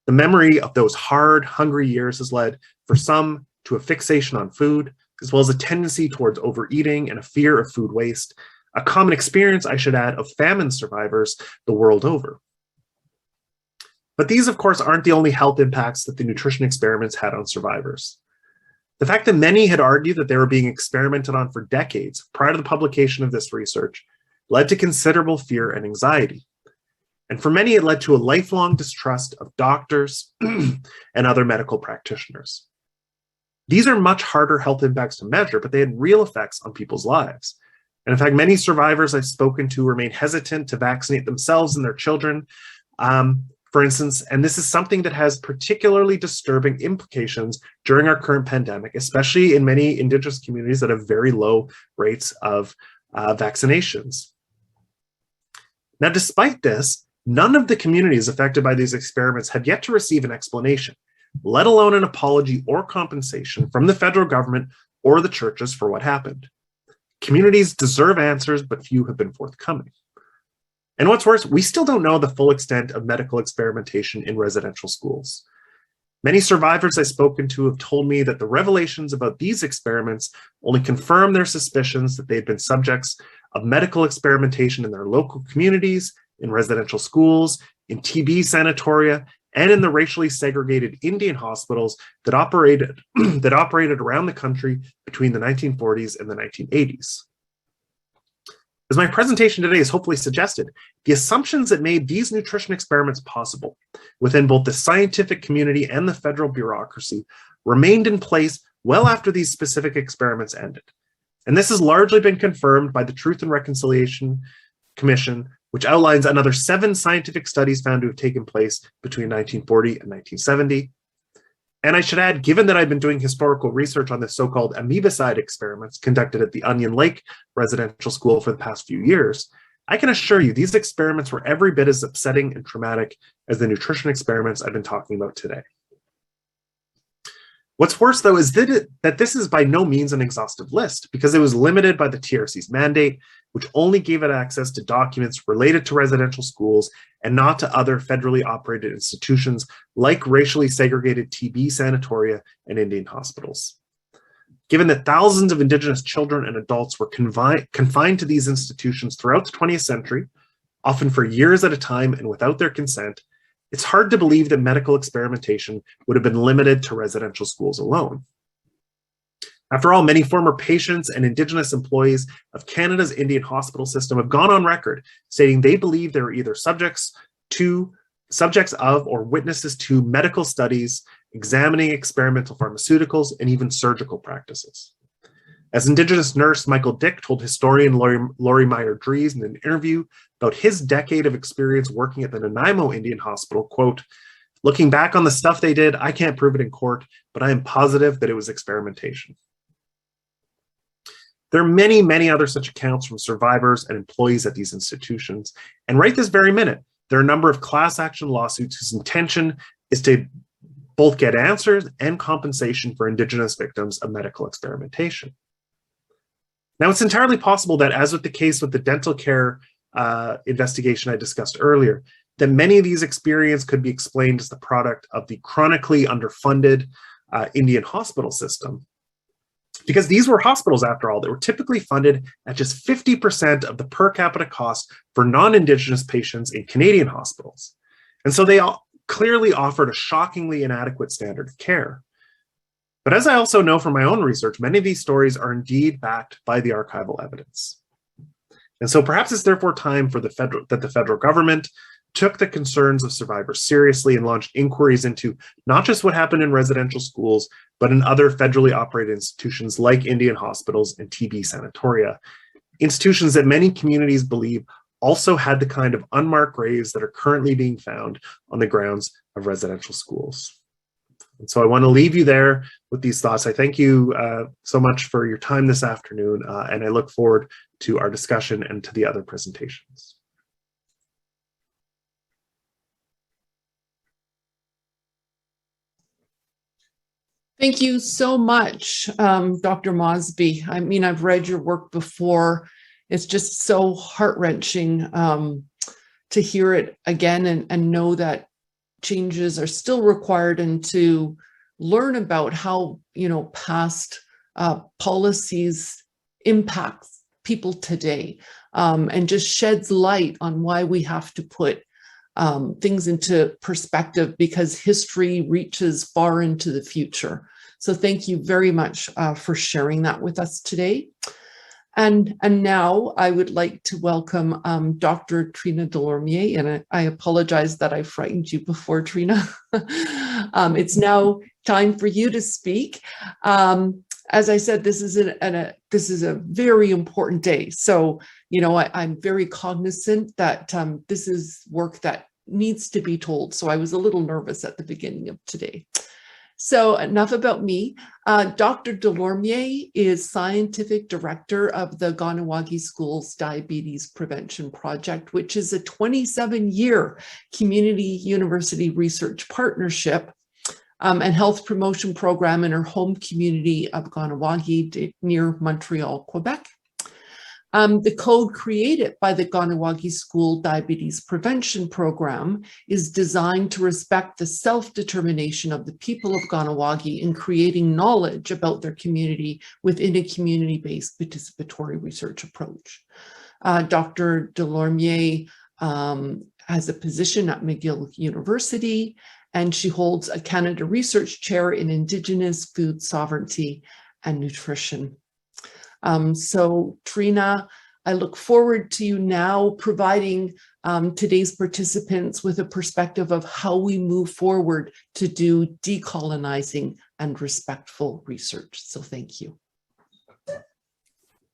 Speaker 2: The memory of those hard, hungry years has led, for some, to a fixation on food, as well as a tendency towards overeating and a fear of food waste, a common experience, I should add, of famine survivors the world over. But these, of course, aren't the only health impacts that the nutrition experiments had on survivors. The fact that many had argued that they were being experimented on for decades prior to the publication of this research led to considerable fear and anxiety. And for many, it led to a lifelong distrust of doctors and other medical practitioners. These are much harder health impacts to measure, but they had real effects on people's lives. And in fact, many survivors I've spoken to remain hesitant to vaccinate themselves and their children, for instance, and this is something that has particularly disturbing implications during our current pandemic, especially in many Indigenous communities that have very low rates of vaccinations. Now, despite this, none of the communities affected by these experiments have yet to receive an explanation, let alone an apology or compensation from the federal government or the churches for what happened. Communities deserve answers, but few have been forthcoming. And what's worse, we still don't know the full extent of medical experimentation in residential schools. Many survivors I've spoken to have told me that the revelations about these experiments only confirm their suspicions that they've been subjects of medical experimentation in their local communities, in residential schools, in TB sanatoria, and in the racially segregated Indian hospitals that operated around the country between the 1940s and the 1980s. As my presentation today has hopefully suggested, the assumptions that made these nutrition experiments possible within both the scientific community and the federal bureaucracy remained in place well after these specific experiments ended. And this has largely been confirmed by the Truth and Reconciliation Commission, which outlines another 7 scientific studies found to have taken place between 1940 and 1970. And I should add, given that I've been doing historical research on the so-called amoebicide experiments conducted at the Onion Lake Residential School for the past few years, I can assure you these experiments were every bit as upsetting and traumatic as the nutrition experiments I've been talking about today. What's worse, though, is that this is by no means an exhaustive list, because it was limited by the TRC's mandate, which only gave it access to documents related to residential schools and not to other federally operated institutions like racially segregated TB sanatoria and Indian hospitals. Given that thousands of Indigenous children and adults were confined to these institutions throughout the 20th century, often for years at a time and without their consent, it's hard to believe that medical experimentation would have been limited to residential schools alone. After all, many former patients and Indigenous employees of Canada's Indian hospital system have gone on record stating they believe they were either subjects of or witnesses to medical studies examining experimental pharmaceuticals and even surgical practices. As Indigenous nurse Michael Dick told historian Laurie Meyer-Dries in an interview about his decade of experience working at the Nanaimo Indian Hospital, quote, "Looking back on the stuff they did, I can't prove it in court, but I am positive that it was experimentation." There are many, many other such accounts from survivors and employees at these institutions. And right this very minute, there are a number of class action lawsuits whose intention is to both get answers and compensation for Indigenous victims of medical experimentation. Now, it's entirely possible that, as with the case with the dental care investigation I discussed earlier, that many of these experiences could be explained as the product of the chronically underfunded Indian hospital system. Because these were hospitals, after all, that were typically funded at just 50% of the per capita cost for non-Indigenous patients in Canadian hospitals. And so they all clearly offered a shockingly inadequate standard of care. But as I also know from my own research, many of these stories are indeed backed by the archival evidence. And so perhaps it's therefore time for the federal government took the concerns of survivors seriously and launched inquiries into not just what happened in residential schools, but in other federally operated institutions like Indian hospitals and TB sanatoria, institutions that many communities believe also had the kind of unmarked graves that are currently being found on the grounds of residential schools. And so I want to leave you there with these thoughts. I thank you so much for your time this afternoon, and I look forward to our discussion and to the other presentations.
Speaker 1: Thank you so much, Dr. Mosby. I mean, I've read your work before. It's just so heart-wrenching to hear it again and know that changes are still required, and to learn about how, past policies impact people today, and just sheds light on why we have to put things into perspective, because history reaches far into the future. So thank you very much for sharing that with us today. And now I would like to welcome Dr. Trina Delormier, and I apologize that I frightened you before, Trina. It's now time for you to speak. As I said, this is a very important day. So, I'm very cognizant that this is work that needs to be told. So I was a little nervous at the beginning of today. So enough about me. Dr. Delormier is Scientific Director of the Kahnawake Schools Diabetes Prevention Project, which is a 27-year community university research partnership and health promotion program in her home community of Kahnawake near Montreal, Quebec. The code created by the Kahnawake School Diabetes Prevention Program is designed to respect the self-determination of the people of Kahnawake in creating knowledge about their community within a community-based participatory research approach. Dr. Delormier has a position at McGill University, and she holds a Canada Research Chair in Indigenous Food Sovereignty and Nutrition. So Trina, I look forward to you now providing today's participants with a perspective of how we move forward to do decolonizing and respectful research. So thank you.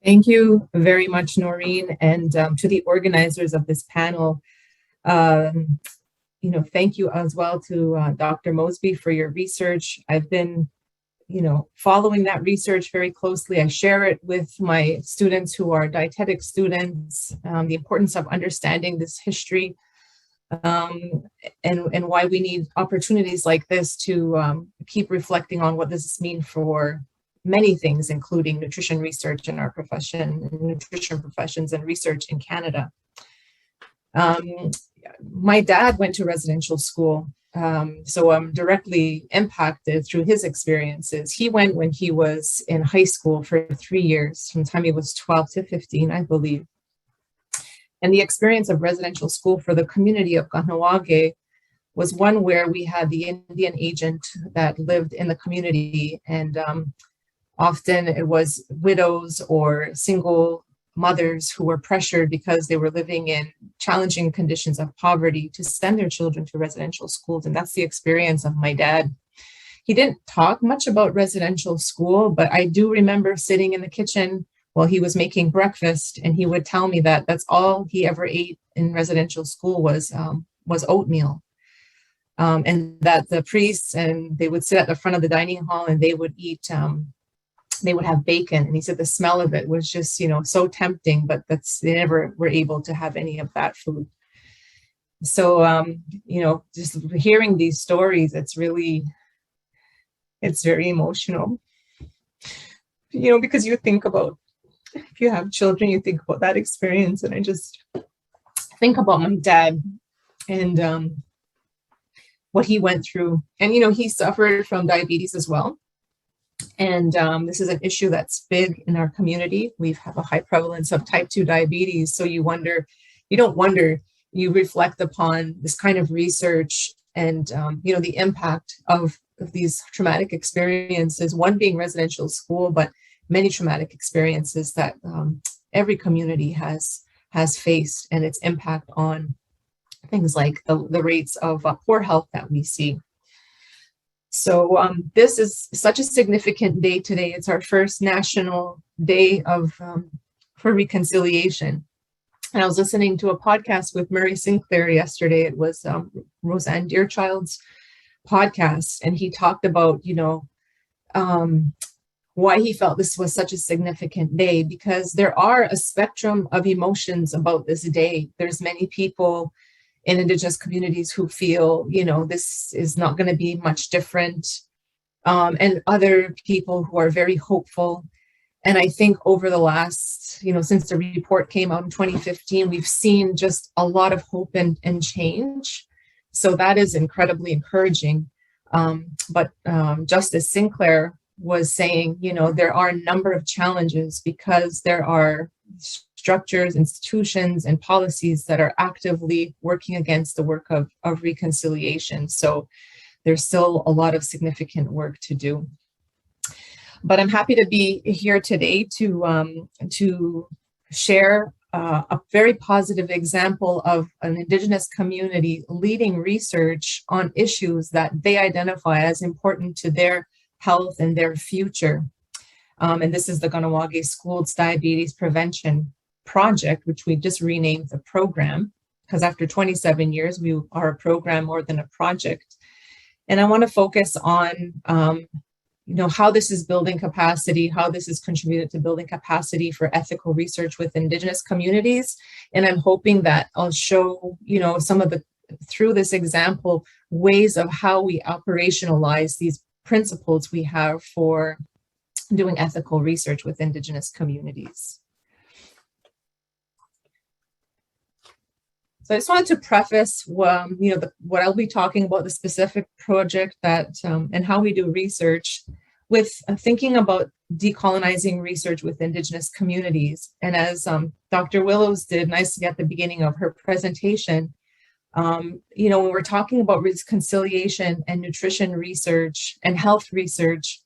Speaker 3: Thank you very much, Noreen, and to the organizers of this panel. Thank you as well to Dr. Mosby for your research. I've been following that research very closely. I share it with my students who are dietetic students, the importance of understanding this history and why we need opportunities like this to keep reflecting on what does this mean for many things, including nutrition research in our profession, nutrition professions and research in Canada. My dad went to residential school. So I'm directly impacted through his experiences. He went when he was in high school for 3 years, from the time he was 12 to 15, I believe. And the experience of residential school for the community of Kahnawake was one where we had the Indian agent that lived in the community, and often it was widows or single mothers who were pressured because they were living in challenging conditions of poverty to send their children to residential schools. And that's the experience of my dad. He didn't talk much about residential school, but I do remember sitting in the kitchen while he was making breakfast, and he would tell me that that's all he ever ate in residential school was oatmeal. And that the priests, and they would sit at the front of the dining hall and they would eat they would have bacon, and he said the smell of it was just, so tempting, but they never were able to have any of that food. So, just hearing these stories, it's very emotional, because you think about, if you have children, you think about that experience. And I just think about my dad and what he went through. And, he suffered from diabetes as well. And this is an issue that's big in our community. We have a high prevalence of type 2 diabetes. So you reflect upon this kind of research and, the impact of these traumatic experiences, one being residential school, but many traumatic experiences that every community has faced, and its impact on things like the rates of poor health that we see. So this is such a significant day today. It's our first National Day for Reconciliation. And I was listening to a podcast with Murray Sinclair yesterday. It was Roseanne Deerchild's podcast, and he talked about, why he felt this was such a significant day, because there are a spectrum of emotions about this day. There's many people in Indigenous communities who feel, this is not going to be much different, and other people who are very hopeful. And I think over the last, since the report came out in 2015, we've seen just a lot of hope and change. So that is incredibly encouraging. But Justice Sinclair was saying, there are a number of challenges because there are structures, institutions, and policies that are actively working against the work of reconciliation. So there's still a lot of significant work to do. But I'm happy to be here today to share a very positive example of an Indigenous community leading research on issues that they identify as important to their health and their future. And this is the Kahnawake School's Diabetes Prevention Project, which we just renamed the program, because after 27 years, we are a program more than a project. And I want to focus on, how this is building capacity, how this is contributed to building capacity for ethical research with Indigenous communities. And I'm hoping that I'll show, some of through this example, ways of how we operationalize these principles we have for doing ethical research with Indigenous communities. So I just wanted to preface, what I'll be talking about, the specific project that and how we do research, with thinking about decolonizing research with Indigenous communities. And as Dr. Willows did nicely at the beginning of her presentation, when we're talking about reconciliation and nutrition research and health research,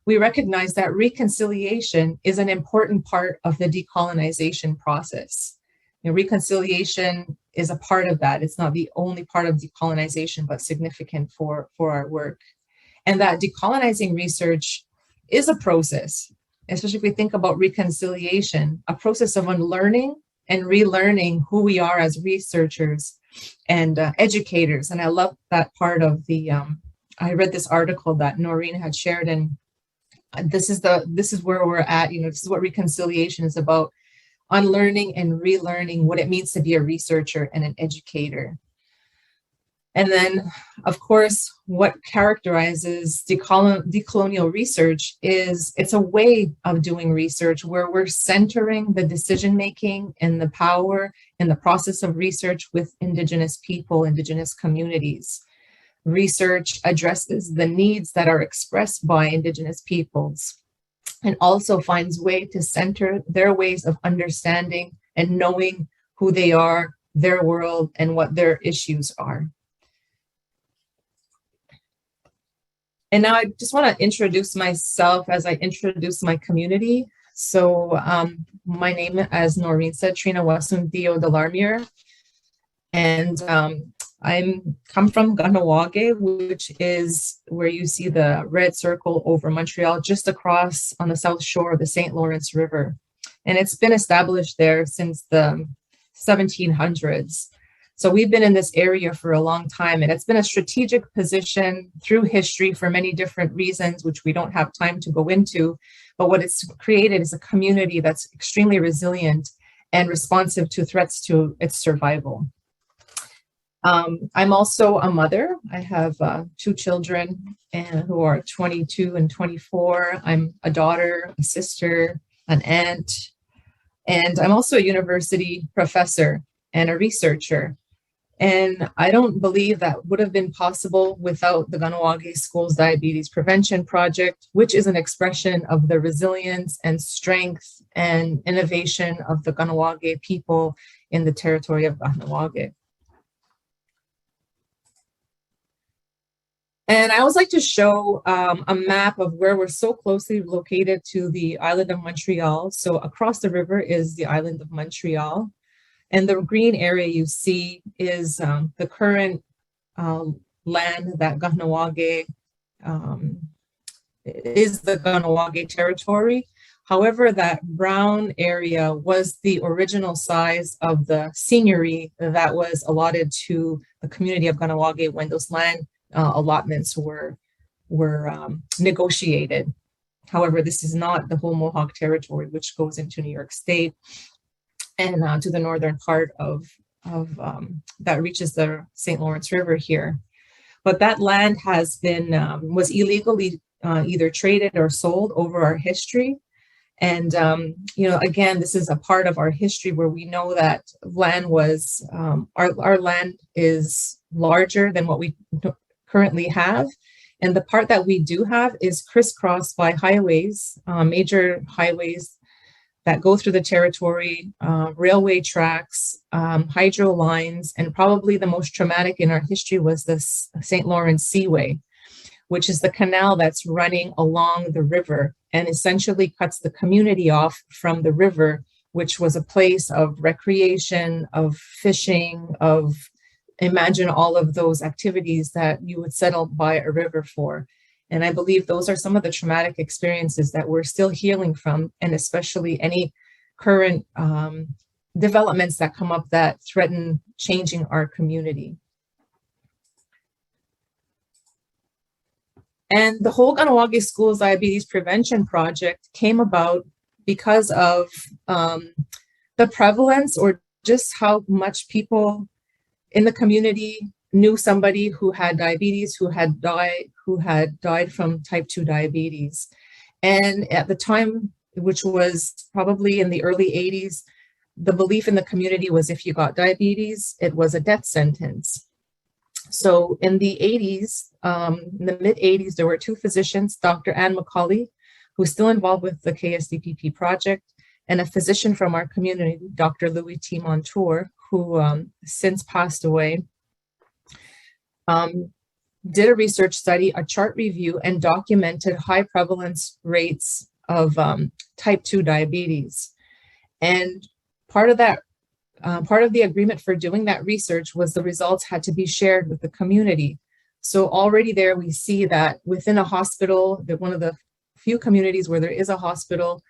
Speaker 3: we recognize that reconciliation is an important part of the decolonization process. Reconciliation is a part of that. It's not the only part of decolonization, but significant for our work. And that decolonizing research is a process, especially if we think about reconciliation, a process of unlearning and relearning who we are as researchers and educators. And I love that part of I read this article that Noreen had shared, and this is where we're at. This is what reconciliation is about: unlearning and relearning what it means to be a researcher and an educator. And then, of course, what characterizes decolonial research is it's a way of doing research where we're centering the decision-making and the power in the process of research with Indigenous people, Indigenous communities. Research addresses the needs that are expressed by Indigenous peoples, and also finds way to center their ways of understanding and knowing who they are, their world, and what their issues are. And now I just want to introduce myself as I introduce my community. So my name, as Noreen said, Trina Wasundio Delarmier, and I come from Kahnawake, which is where you see the red circle over Montreal, just across on the south shore of the St. Lawrence River. And it's been established there since the 1700s. So we've been in this area for a long time, and it's been a strategic position through history for many different reasons, which we don't have time to go into. But what it's created is a community that's extremely resilient and responsive to threats to its survival. I'm also a mother. I have 2 children who are 22 and 24. I'm a daughter, a sister, an aunt, and I'm also a university professor and a researcher. And I don't believe that would have been possible without the Kahnawake Schools Diabetes Prevention Project, which is an expression of the resilience and strength and innovation of the Kahnawake people in the territory of Kahnawake. And I always like to show a map of where we're so closely located to the island of Montreal. So across the river is the island of Montreal. And the green area you see is the current land that Kahnawake is the Kahnawake territory. However, that brown area was the original size of the seigneury that was allotted to the community of Kahnawake when those land allotments were negotiated. However, this is not the whole Mohawk territory, which goes into New York State and to the northern part of that reaches the St. Lawrence River here. But that land has been was illegally either traded or sold over our history. And again, this is a part of our history where we know that land was our land is larger than what we currently have. And the part that we do have is crisscrossed by highways, major highways that go through the territory, railway tracks, hydro lines, and probably the most traumatic in our history was the St. Lawrence Seaway, which is the canal that's running along the river and essentially cuts the community off from the river, which was a place of recreation, of fishing, of imagine all of those activities that you would settle by a river for. And I believe those are some of the traumatic experiences that we're still healing from, and especially any current developments that come up that threaten changing our community. And the whole Kahnawake Schools Diabetes Prevention Project came about because of the prevalence, or just how much people in the community knew somebody who had diabetes, who had died from type 2 diabetes. And at the time, which was probably in the early 80s, the belief in the community was if you got diabetes, it was a death sentence. So in the 80s, in the mid 80s, there were two physicians, Dr. Anne McCauley, who's still involved with the KSDPP project, and a physician from our community, Dr. Louis T. Montour, who since passed away, did a research study, a chart review, and documented high prevalence rates of type 2 diabetes. And part of the agreement for doing that research was the results had to be shared with the community. So already there we see that within a hospital, that one of the few communities where there is a hospital,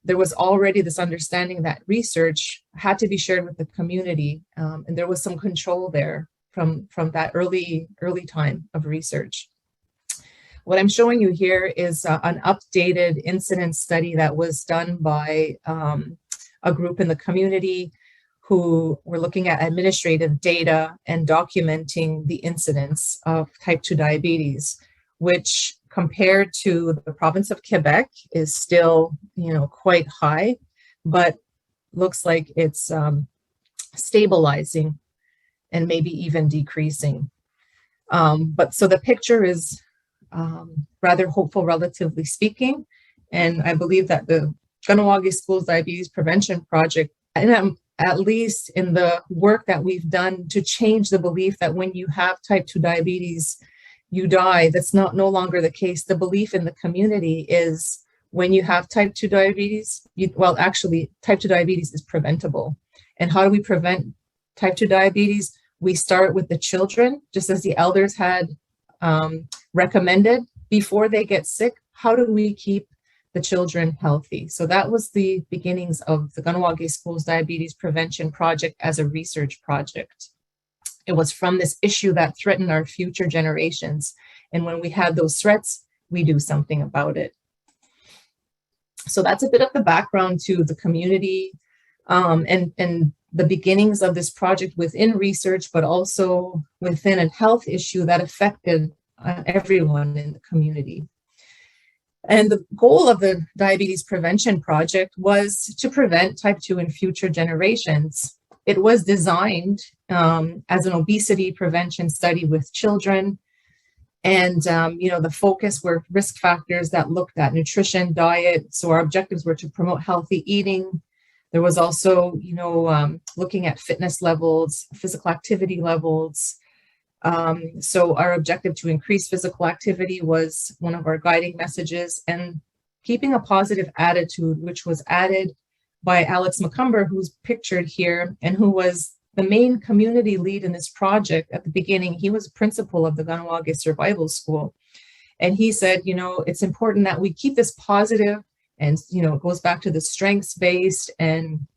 Speaker 3: there was already this understanding that research had to be shared with the community, and there was some control there from that early time of research. What I'm showing you here is an updated incidence study that was done by a group in the community who were looking at administrative data and documenting the incidence of type 2 diabetes, which compared to the province of Quebec is still, quite high, but looks like it's stabilizing and maybe even decreasing. But so the picture is rather hopeful, relatively speaking. And I believe that the Kahnawake Schools Diabetes Prevention Project, and at least in the work that we've done to change the belief that when you have type 2 diabetes, you die, that's no longer the case. The belief in the community is when you have type 2 diabetes, type 2 diabetes is preventable. And how do we prevent type 2 diabetes? We start with the children, just as the elders had recommended before they get sick. How do we keep the children healthy? So that was the beginnings of the Kahnawake Schools Diabetes Prevention Project as a research project. It was from this issue that threatened our future generations. And when we have those threats, we do something about it. So that's a bit of the background to the community and the beginnings of this project within research, but also within a health issue that affected everyone in the community. And the goal of the Diabetes Prevention Project was to prevent type 2 in future generations. It was designed as an obesity prevention study with children. And, the focus were risk factors that looked at nutrition, diet. So our objectives were to promote healthy eating. There was also, looking at fitness levels, physical activity levels. So our objective to increase physical activity was one of our guiding messages, and keeping a positive attitude, which was added by Alex McCumber, who's pictured here, and who was the main community lead in this project at the beginning. He was principal of the Kahnawake Survival School. And he said, it's important that we keep this positive, and, it goes back to the strengths-based and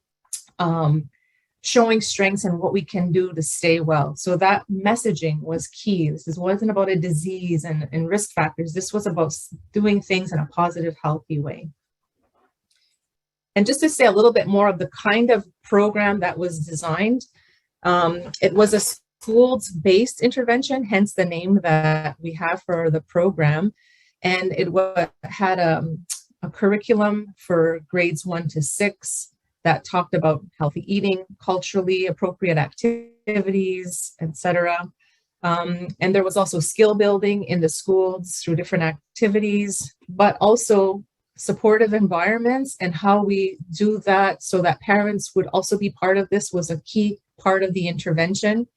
Speaker 3: showing strengths and what we can do to stay well. So that messaging was key. This wasn't about a disease and risk factors. This was about doing things in a positive, healthy way. And just to say a little bit more of the kind of program that was designed, it was a schools-based intervention, hence the name that we have for the program. And it had a curriculum for grades 1 to 6 that talked about healthy eating, culturally appropriate activities, etc. And there was also skill building in the schools through different activities, but also supportive environments, and how we do that so that parents would also be part of this was a key part of the intervention,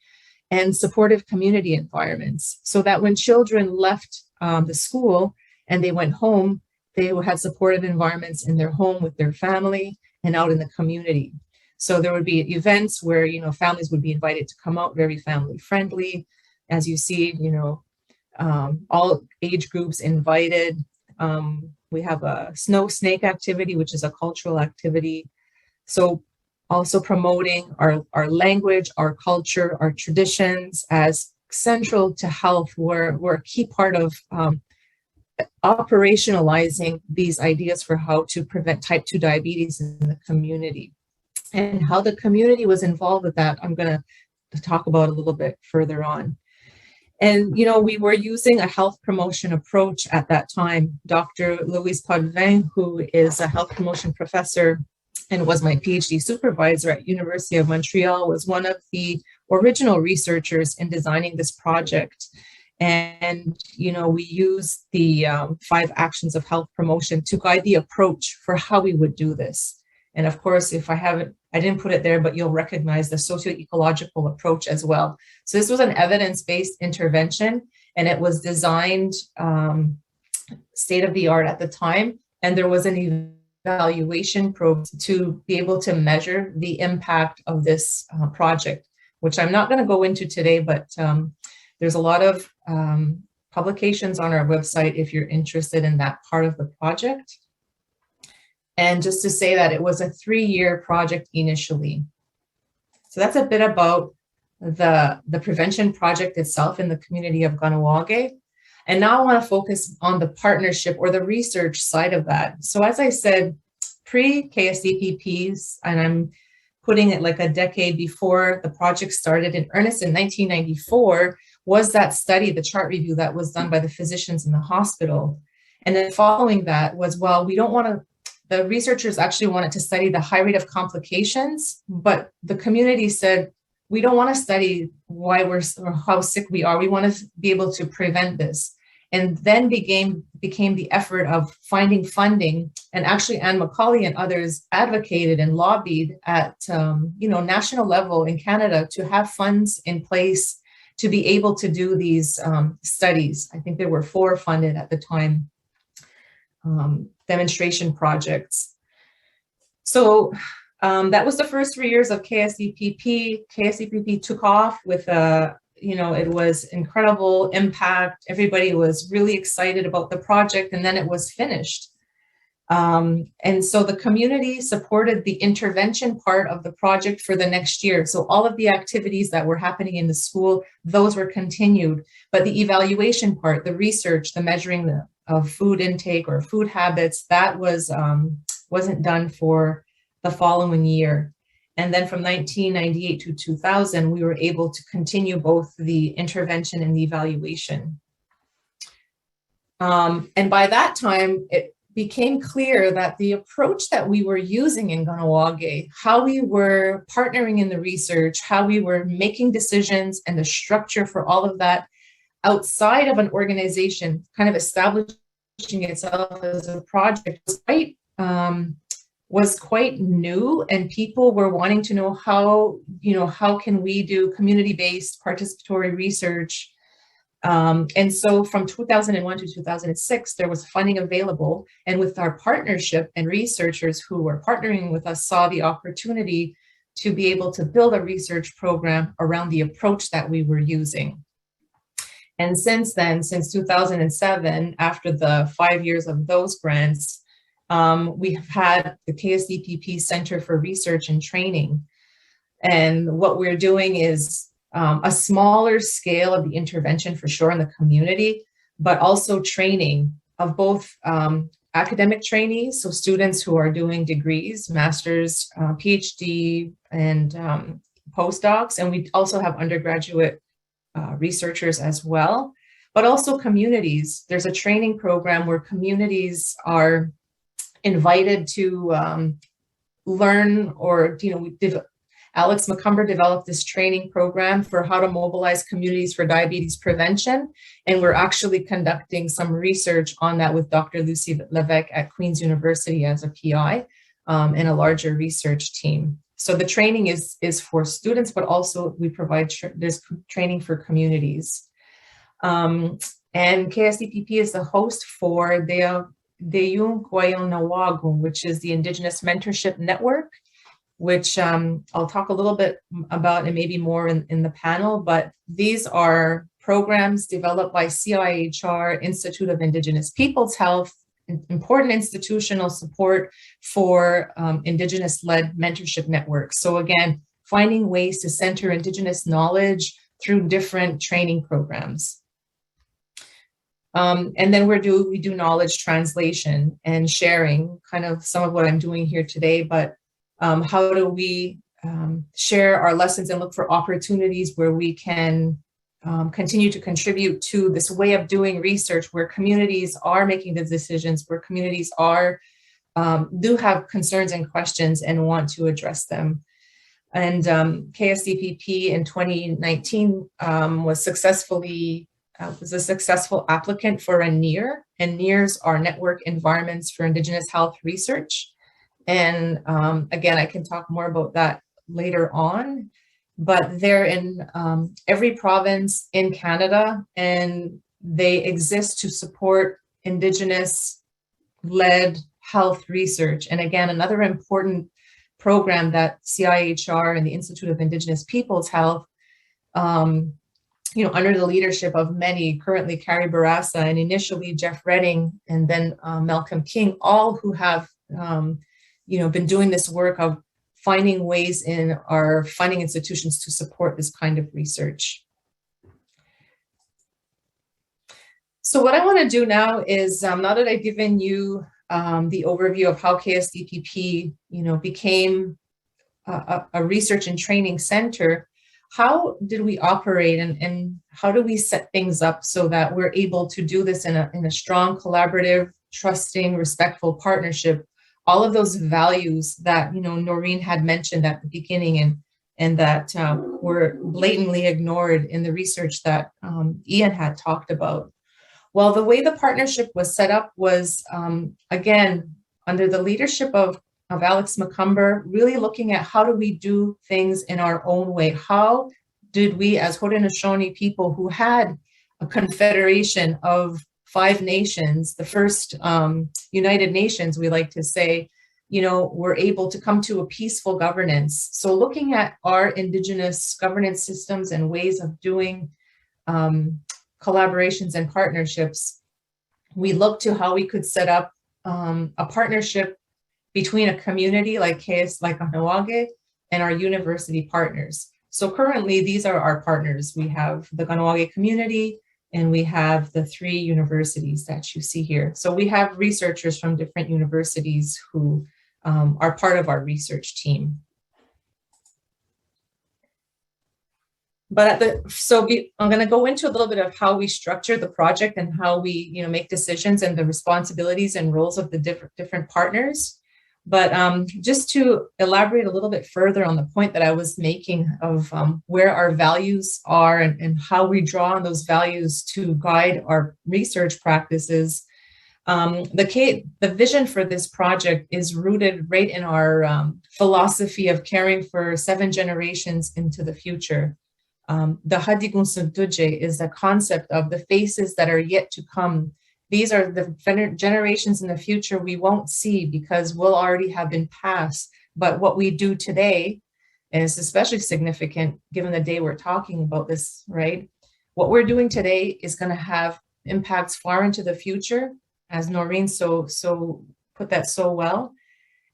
Speaker 3: and supportive community environments, so that when children left the school and they went home, they had supportive environments in their home with their family and out in the community. So there would be events where, families would be invited to come out, very family friendly. As you see, all age groups invited. We have a snow snake activity, which is a cultural activity. So also promoting our language, our culture, our traditions as central to health were a key part of operationalizing these ideas for how to prevent type 2 diabetes in the community. And how the community was involved with that, I'm going to talk about a little bit further on. And, we were using a health promotion approach at that time. Dr. Louise Potvin, who is a health promotion professor and was my PhD supervisor at University of Montreal, was one of the original researchers in designing this project. And, we use the 5 actions of health promotion to guide the approach for how we would do this. And of course, if I didn't put it there, but you'll recognize the socio-ecological approach as well. So this was an evidence-based intervention, and it was designed state of the art at the time. And there was an evaluation probe to be able to measure the impact of this project, which I'm not going to go into today, but there's a lot of publications on our website if you're interested in that part of the project. And just to say that it was a 3-year project initially. So that's a bit about the prevention project itself in the community of Kahnawake. And now I want to focus on the partnership or the research side of that. So as I said, pre-KSDPPs, and I'm putting it like a decade before the project started in earnest in 1994, was that study, the chart review that was done by the physicians in the hospital. And then following that was, the researchers actually wanted to study the high rate of complications, but the community said, we don't want to study why or how sick we are. We want to be able to prevent this. And then became the effort of finding funding. And actually, Anne Macaulay and others advocated and lobbied at national level in Canada to have funds in place to be able to do these studies. I think there were 4 funded at the time, demonstration projects. So that was the first 3 years of KSDPP. KSDPP took off with it was incredible impact. Everybody was really excited about the project, and then it was finished. And so the community supported the intervention part of the project for the next year. So all of the activities that were happening in the school, those were continued. But the evaluation part, the research, the measuring of food intake or food habits, that wasn't done for the following year. And then from 1998 to 2000, we were able to continue both the intervention and the evaluation. And by that time, it became clear that the approach that we were using in Kahnawake, how we were partnering in the research, how we were making decisions, and the structure for all of that outside of an organization, kind of establishing itself as a project, was quite new, and people were wanting to know how can we do community-based participatory research. And so from 2001 to 2006, there was funding available, and with our partnership and researchers who were partnering with us saw the opportunity to be able to build a research program around the approach that we were using. And since then, since 2007, after the 5 years of those grants, we have had the KSDPP Center for Research and Training. And what we're doing is a smaller scale of the intervention for sure in the community, but also training of both academic trainees, so students who are doing degrees, master's, PhD, and postdocs. And we also have undergraduate researchers as well, but also communities. There's a training program where communities are invited to learn, or Alex McCumber developed this training program for how to mobilize communities for diabetes prevention, and we're actually conducting some research on that with Dr. Lucy Levesque at Queen's University as a PI and a larger research team. So the training is for students, but also we provide this training for communities. And KSDPP is the host for Deyun Kwayon Nawagun, which is the Indigenous Mentorship Network, which I'll talk a little bit about and maybe more in the panel, but these are programs developed by CIHR, Institute of Indigenous Peoples Health, important institutional support for Indigenous-led mentorship networks. So again, finding ways to center Indigenous knowledge through different training programs. And then we do knowledge translation and sharing, kind of some of what I'm doing here today, but how do we share our lessons and look for opportunities where we can continue to contribute to this way of doing research where communities are making the decisions, where communities are do have concerns and questions and want to address them. And KSDPP in 2019 was a successful applicant for a NEAR, and NEARs are Network Environments for Indigenous Health Research. And again, I can talk more about that later on, but they're in every province in Canada, and they exist to support Indigenous-led health research. And again, another important program that CIHR and the Institute of Indigenous Peoples Health, under the leadership of many, currently Carrie Barassa and initially Jeff Redding and then Malcolm King, all who have been doing this work of finding ways in our funding institutions to support this kind of research. So what I want to do now is, now that I've given you the overview of how KSDPP, became a research and training center, how did we operate and how do we set things up so that we're able to do this in a strong, collaborative, trusting, respectful partnership? All of those values that, Noreen had mentioned at the beginning and that were blatantly ignored in the research that Ian had talked about. Well, the way the partnership was set up was, again, under the leadership of Alex McCumber, really looking at how do we do things in our own way? How did we, as Haudenosaunee people who had a confederation of 5 nations, the first United Nations, we like to say, were able to come to a peaceful governance. So looking at our Indigenous governance systems and ways of doing collaborations and partnerships, we looked to how we could set up a partnership between a community like Kahnawake and our university partners. So currently, these are our partners. We have the Kahnawake community, and we have the 3 universities that you see here. So we have researchers from different universities who are part of our research team. But I'm going to go into a little bit of how we structure the project and how we, make decisions and the responsibilities and roles of the different partners. But just to elaborate a little bit further on the point that I was making of where our values are and how we draw on those values to guide our research practices, the vision for this project is rooted right in our philosophy of caring for 7 generations into the future. The Hadigunsuntuje is the concept of the faces that are yet to come. These are the generations in the future we won't see because we'll already have been passed. But what we do today, and it's especially significant given the day we're talking about this, right? What we're doing today is going to have impacts far into the future, as Noreen so put that so well.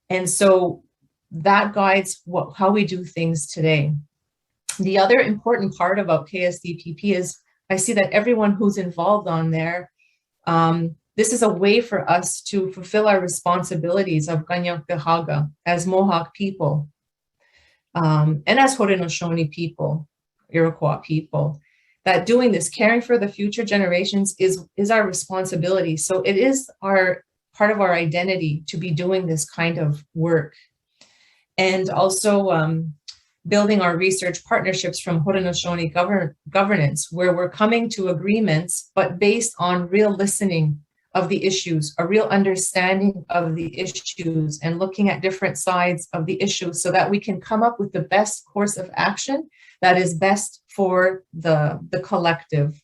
Speaker 3: And so that guides how we do things today. The other important part about KSDPP is I see that everyone who's involved on there, this is a way for us to fulfill our responsibilities of Kanien'kehá:ka as Mohawk people, and as Haudenosaunee people, Iroquois people, that doing this, caring for the future generations is our responsibility. So it is part of our identity to be doing this kind of work. And also building our research partnerships from Haudenosaunee governance, where we're coming to agreements, but based on real listening of the issues, a real understanding of the issues, and looking at different sides of the issue so that we can come up with the best course of action that is best for the collective,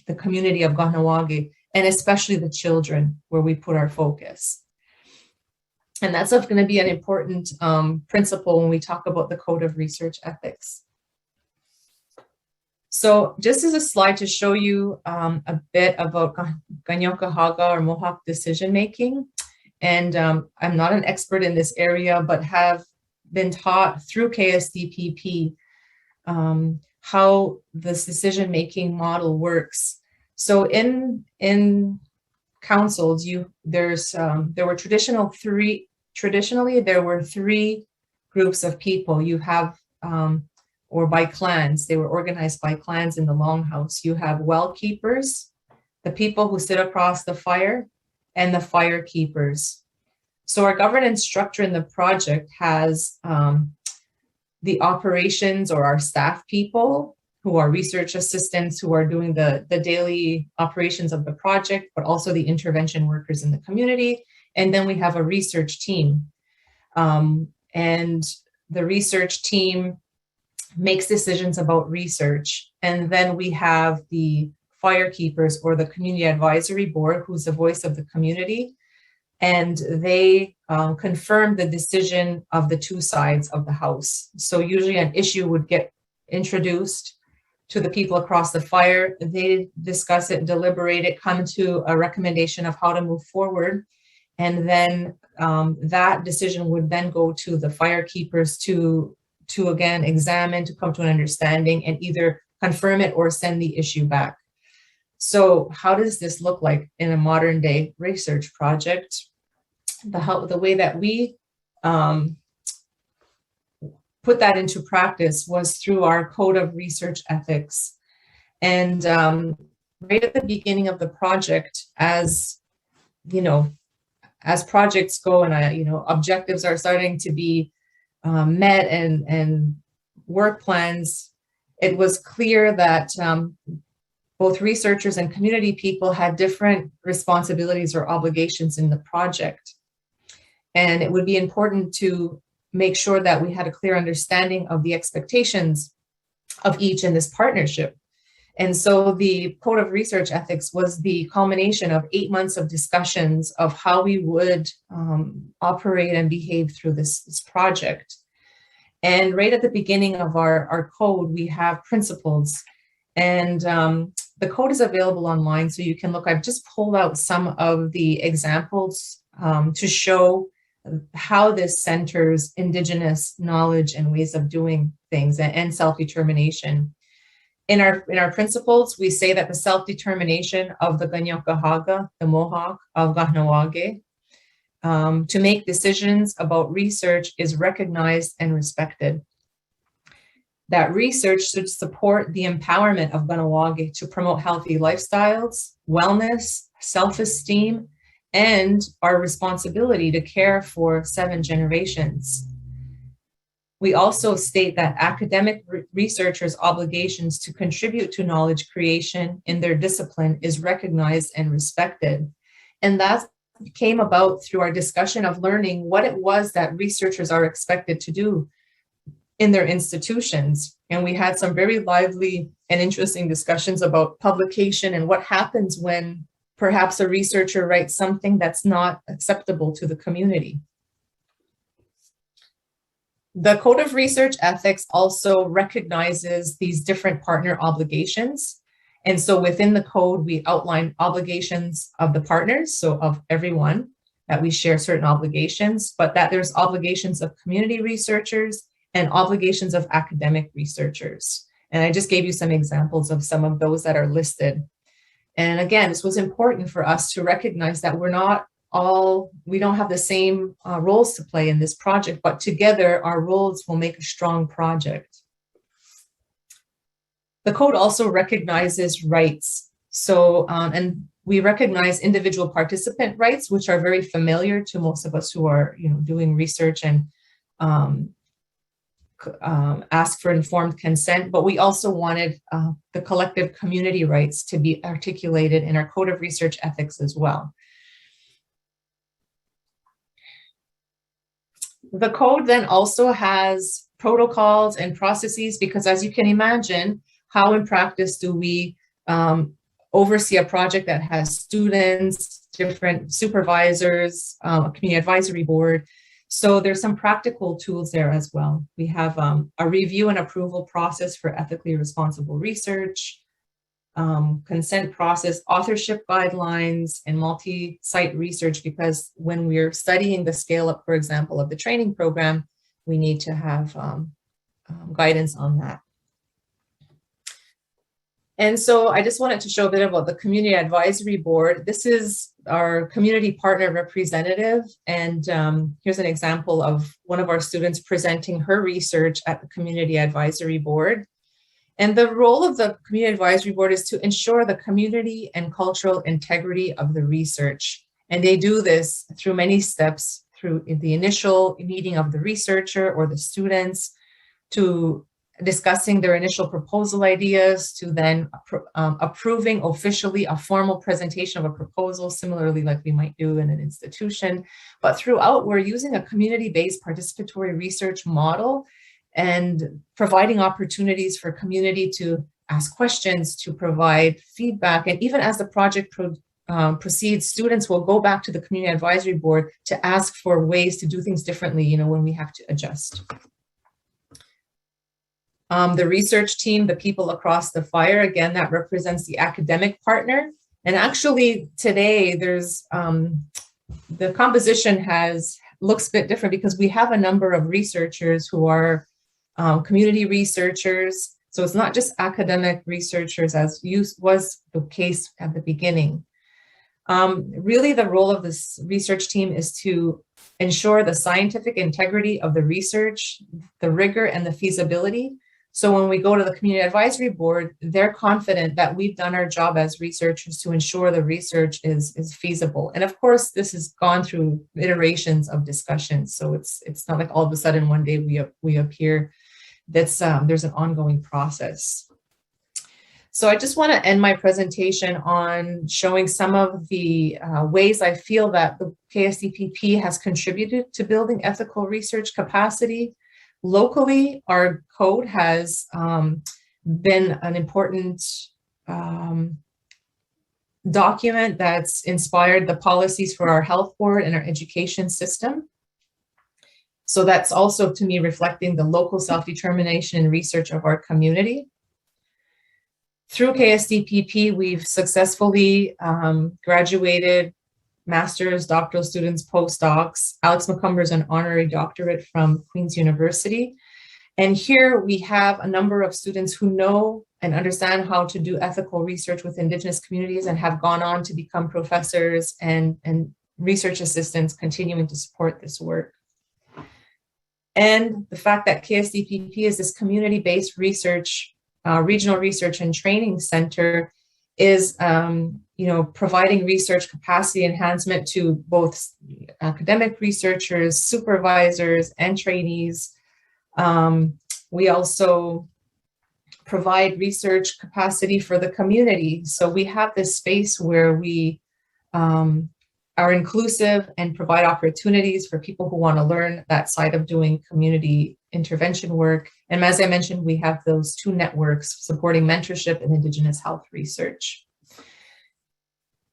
Speaker 3: the community of Kahnawake, and especially the children, where we put our focus. And that's going to be an important principle when we talk about the Code of Research Ethics. So just as a slide to show you a bit about Kanien'kehá:ka or Mohawk decision-making. And I'm not an expert in this area, but have been taught through KSDPP how this decision-making model works. So in councils, there were traditionally there were 3 groups of people. You have or by clans, they were organized by clans in the longhouse. You have well keepers, the people who sit across the fire, and the fire keepers. So our governance structure in the project has the operations or our staff people who are research assistants who are doing the daily operations of the project, but also the intervention workers in the community. And then we have a research team. And the research team makes decisions about research. And then we have the fire keepers or the community advisory board, who's the voice of the community. And they confirm the decision of the two sides of the house. So usually an issue would get introduced to the people across the fire. They discuss it, deliberate it, come to a recommendation of how to move forward. And then that decision would then go to the fire keepers to again examine, to come to an understanding and either confirm it or send the issue back. So how does this look like in a modern day research project? The way that we put that into practice was through our code of research ethics. And right at the beginning of the project, as you know, as projects go and objectives are starting to be met and work plans, it was clear that both researchers and community people had different responsibilities or obligations in the project. And it would be important to make sure that we had a clear understanding of the expectations of each in this partnership. And so the Code of Research Ethics was the culmination of 8 months of discussions of how we would operate and behave through this project. And right at the beginning of our code, we have principles. And the code is available online, so you can look. I've just pulled out some of the examples to show how this centers Indigenous knowledge and ways of doing things and self-determination. In our principles, we say that the self-determination of the Kanien'kehá:ka, the Mohawk of Kahnawake, to make decisions about research is recognized and respected. That research should support the empowerment of Kahnawake to promote healthy lifestyles, wellness, self-esteem, and our responsibility to care for 7 generations. We also state that academic researchers' obligations to contribute to knowledge creation in their discipline is recognized and respected. And that came about through our discussion of learning what it was that researchers are expected to do in their institutions. And we had some very lively and interesting discussions about publication and what happens when perhaps a researcher writes something that's not acceptable to the community. The Code of Research Ethics also recognizes these different partner obligations. And so within the code, we outline obligations of the partners, so of everyone, that we share certain obligations, but that there's obligations of community researchers and obligations of academic researchers. And I just gave you some examples of some of those that are listed. And again, this was important for us to recognize that we don't have the same roles to play in this project, but together our roles will make a strong project. The code also recognizes rights. So, and we recognize individual participant rights, which are very familiar to most of us who are, doing research and ask for informed consent, but we also wanted the collective community rights to be articulated in our Code of Research Ethics as well. The code then also has protocols and processes, because as you can imagine, how in practice do we oversee a project that has students, different supervisors, a community advisory board? So there's some practical tools there as well. We have a review and approval process for ethically responsible research, consent process, authorship guidelines, and multi-site research, because when we're studying the scale up, for example, of the training program, we need to have guidance on that. And so I just wanted to show a bit about the Community Advisory Board. This is our community partner representative. And here's an example of one of our students presenting her research at the Community Advisory Board. And the role of the Community Advisory Board is to ensure the community and cultural integrity of the research. And they do this through many steps, through the initial meeting of the researcher or the students, to discussing their initial proposal ideas, to then approving officially a formal presentation of a proposal, similarly like we might do in an institution. But throughout, we're using a community-based participatory research model and providing opportunities for community to ask questions, to provide feedback. And even as the project proceeds, students will go back to the community advisory board to ask for ways to do things differently, you know, when we have to adjust. The research team, the people across the fire, again, that represents the academic partner. And actually today there's, the composition looks a bit different because we have a number of researchers who are community researchers. So it's not just academic researchers as was the case at the beginning. Really the role of this research team is to ensure the scientific integrity of the research, the rigor and the feasibility. So when we go to the community advisory board, they're confident that we've done our job as researchers to ensure the research is feasible. And of course, this has gone through iterations of discussions. So it's not like all of a sudden one day we appear. There's an ongoing process. So I just want to end my presentation on showing some of the ways I feel that the KSDPP has contributed to building ethical research capacity. Locally, our code has been an important document that's inspired the policies for our health board and our education system. So that's also, to me, reflecting the local self-determination and research of our community. Through KSDPP, we've successfully graduated master's, doctoral students, postdocs. Alex McCumber is an honorary doctorate from Queen's University. And here we have a number of students who know and understand how to do ethical research with Indigenous communities and have gone on to become professors and research assistants continuing to support this work. And the fact that KSDPP is this community-based research, regional research and training center is providing research capacity enhancement to both academic researchers, supervisors, and trainees. We also provide research capacity for the community. So we have this space where we are inclusive and provide opportunities for people who want to learn that side of doing community intervention work. And as I mentioned, we have those two networks supporting mentorship and Indigenous health research.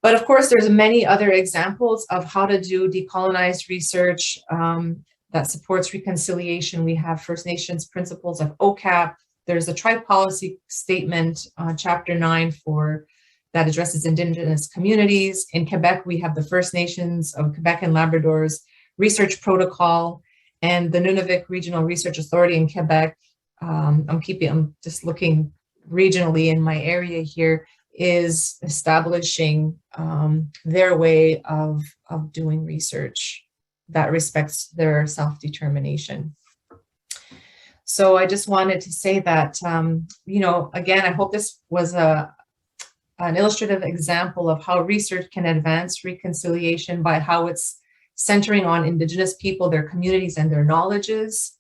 Speaker 3: But of course, there's many other examples of how to do decolonized research that supports reconciliation. We have First Nations principles of OCAP. There's a tribe policy statement, chapter 9 that addresses Indigenous communities. In Quebec, we have the First Nations of Quebec and Labrador's research protocol, and the Nunavik Regional Research Authority in Quebec. I'm just looking regionally in my area here, is establishing their way of doing research that respects their self-determination. So I just wanted to say that, again, I hope this was an illustrative example of how research can advance reconciliation by how it's centering on Indigenous people, their communities, and their knowledges.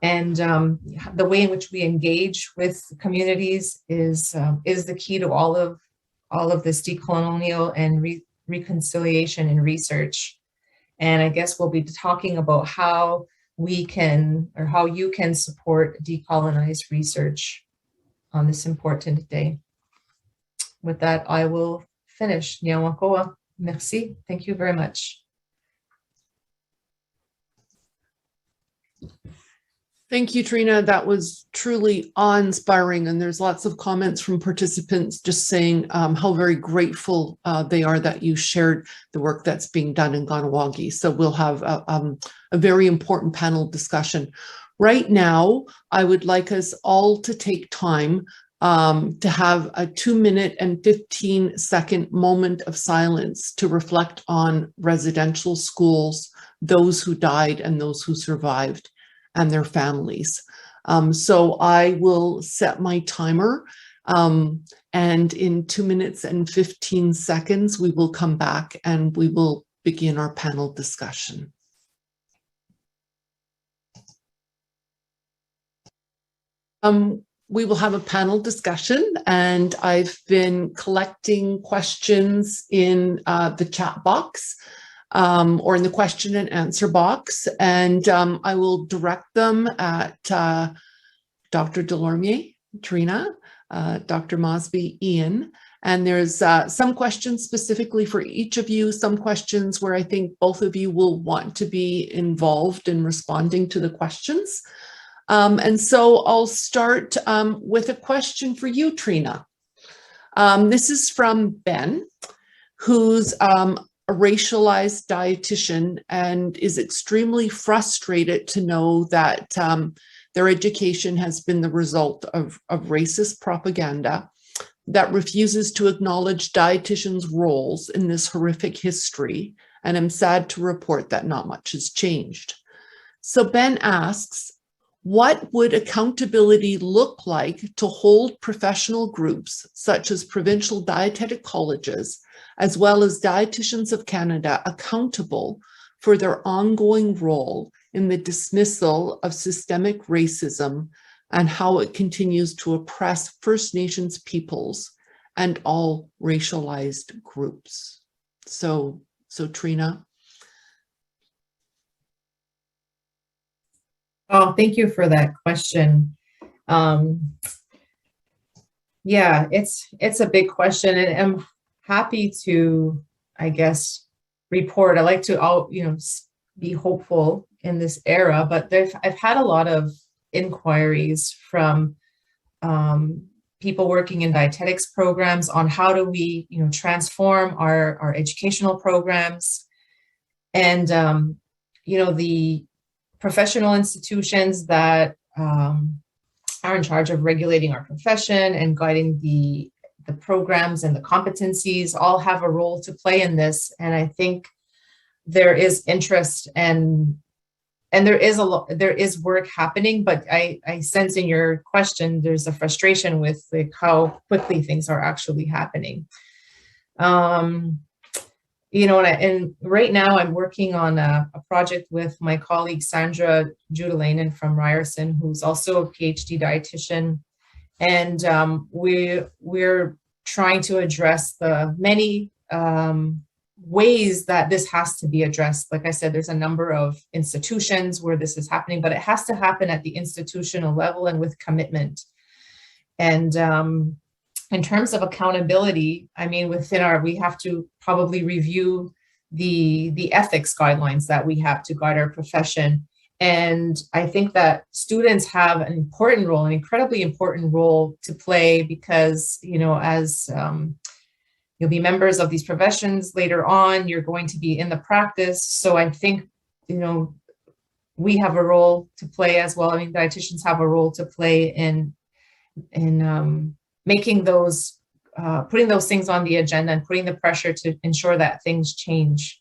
Speaker 3: And the way in which we engage with communities is the key to all of this decolonial and reconciliation and research. And I guess we'll be talking about how we can, or how you can support decolonized research on this important day. With that, I will finish. Nyawakoa. Merci. Thank you very much.
Speaker 1: Thank you, Trina. That was truly awe-inspiring, and there's lots of comments from participants just saying how very grateful they are that you shared the work that's being done in Kahnawake. So we'll have a very important panel discussion. Right now, I would like us all to take time to have a 2-minute and 15-second moment of silence to reflect on residential schools, those who died and those who survived, and their families. So I will set my timer, and in 2 minutes and 15 seconds, we will come back and we will begin our panel discussion. We will have a panel discussion, and I've been collecting questions in the chat box or in the question and answer box, and I will direct them at Dr. Delormier, Trina, Dr. Mosby, Ian. And there's some questions specifically for each of you, some questions where I think both of you will want to be involved in responding to the questions. And so I'll start with a question for you, Trina. This is from Ben, who's a racialized dietitian and is extremely frustrated to know that their education has been the result of racist propaganda that refuses to acknowledge dietitians' roles in this horrific history, and I'm sad to report that not much has changed. So Ben asks, what would accountability look like to hold professional groups such as provincial dietetic colleges, as well as Dietitians of Canada, accountable for their ongoing role in the dismissal of systemic racism and how it continues to oppress First Nations peoples and all racialized groups? So Trina.
Speaker 3: Oh, thank you for that question. Yeah, it's a big question, and I'm happy to, I guess, report. I like to be hopeful in this era, but I've had a lot of inquiries from people working in dietetics programs on how do we, transform our educational programs, and the professional institutions that are in charge of regulating our profession and guiding the programs and the competencies all have a role to play in this. And I think there is interest and there is work happening, but I sense in your question, there's a frustration with how quickly things are actually happening. And right now I'm working on a project with my colleague, Sandra Judelainen from Ryerson, who's also a PhD dietitian. And we're trying to address the many ways that this has to be addressed. Like I said, there's a number of institutions where this is happening, but it has to happen at the institutional level and with commitment. And in terms of accountability, I mean, we have to probably review the ethics guidelines that we have to guide our profession. And I think that students have an important role, an incredibly important role to play, because, as you'll be members of these professions later on, you're going to be in the practice. So I think, we have a role to play as well. I mean, dietitians have a role to play in making those, putting those things on the agenda and putting the pressure to ensure that things change.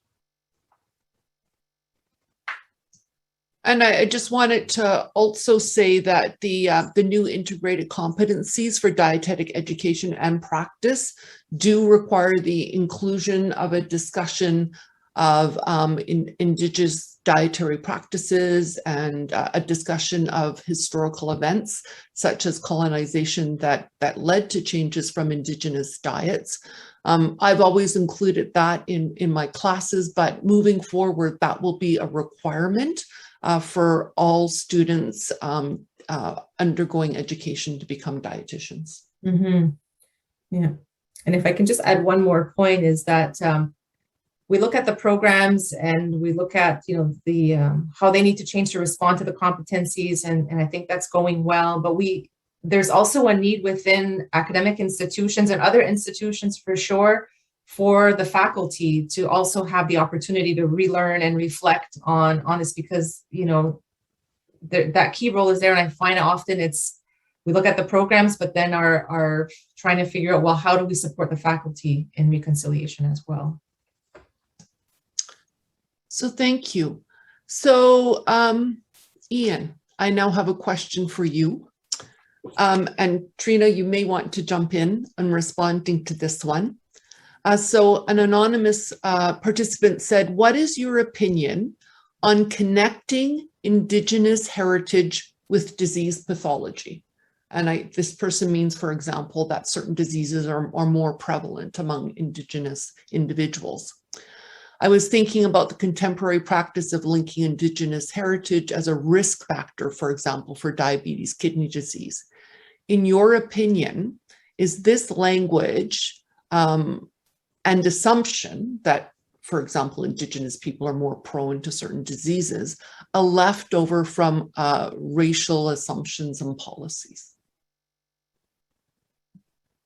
Speaker 1: And I just wanted to also say that the new integrated competencies for dietetic education and practice do require the inclusion of a discussion of Indigenous dietary practices and a discussion of historical events such as colonization that led to changes from Indigenous diets. I've always included that in my classes, but moving forward, that will be a requirement for all students undergoing education to become dietitians.
Speaker 3: Mm-hmm. Yeah. And if I can just add one more point, is that we look at the programs and we look at, the how they need to change to respond to the competencies. And I think that's going well. But there's also a need within academic institutions and other institutions for sure, for the faculty to also have the opportunity to relearn and reflect on this, because, that key role is there. And I find often we look at the programs, but then are trying to figure out, well, how do we support the faculty in reconciliation as well?
Speaker 1: So thank you. So Ian, I now have a question for you. And Trina, you may want to jump in on responding to this one. So an anonymous participant said, what is your opinion on connecting Indigenous heritage with disease pathology? And this person means, for example, that certain diseases are more prevalent among Indigenous individuals. I was thinking about the contemporary practice of linking Indigenous heritage as a risk factor, for example, for diabetes, kidney disease. In your opinion, is this language and assumption that, for example, Indigenous people are more prone to certain diseases, a leftover from racial assumptions and policies?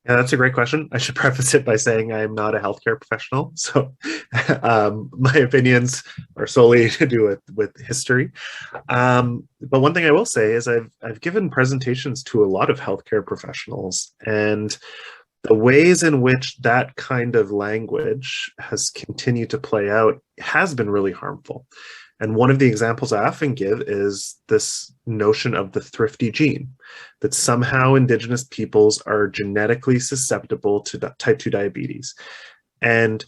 Speaker 2: Yeah, that's a great question. I should preface it by saying I am not a healthcare professional, so my opinions are solely to do with history. But one thing I will say is I've given presentations to a lot of healthcare professionals, and the ways in which that kind of language has continued to play out has been really harmful. And one of the examples I often give is this notion of the thrifty gene, that somehow Indigenous peoples are genetically susceptible to type 2 diabetes. And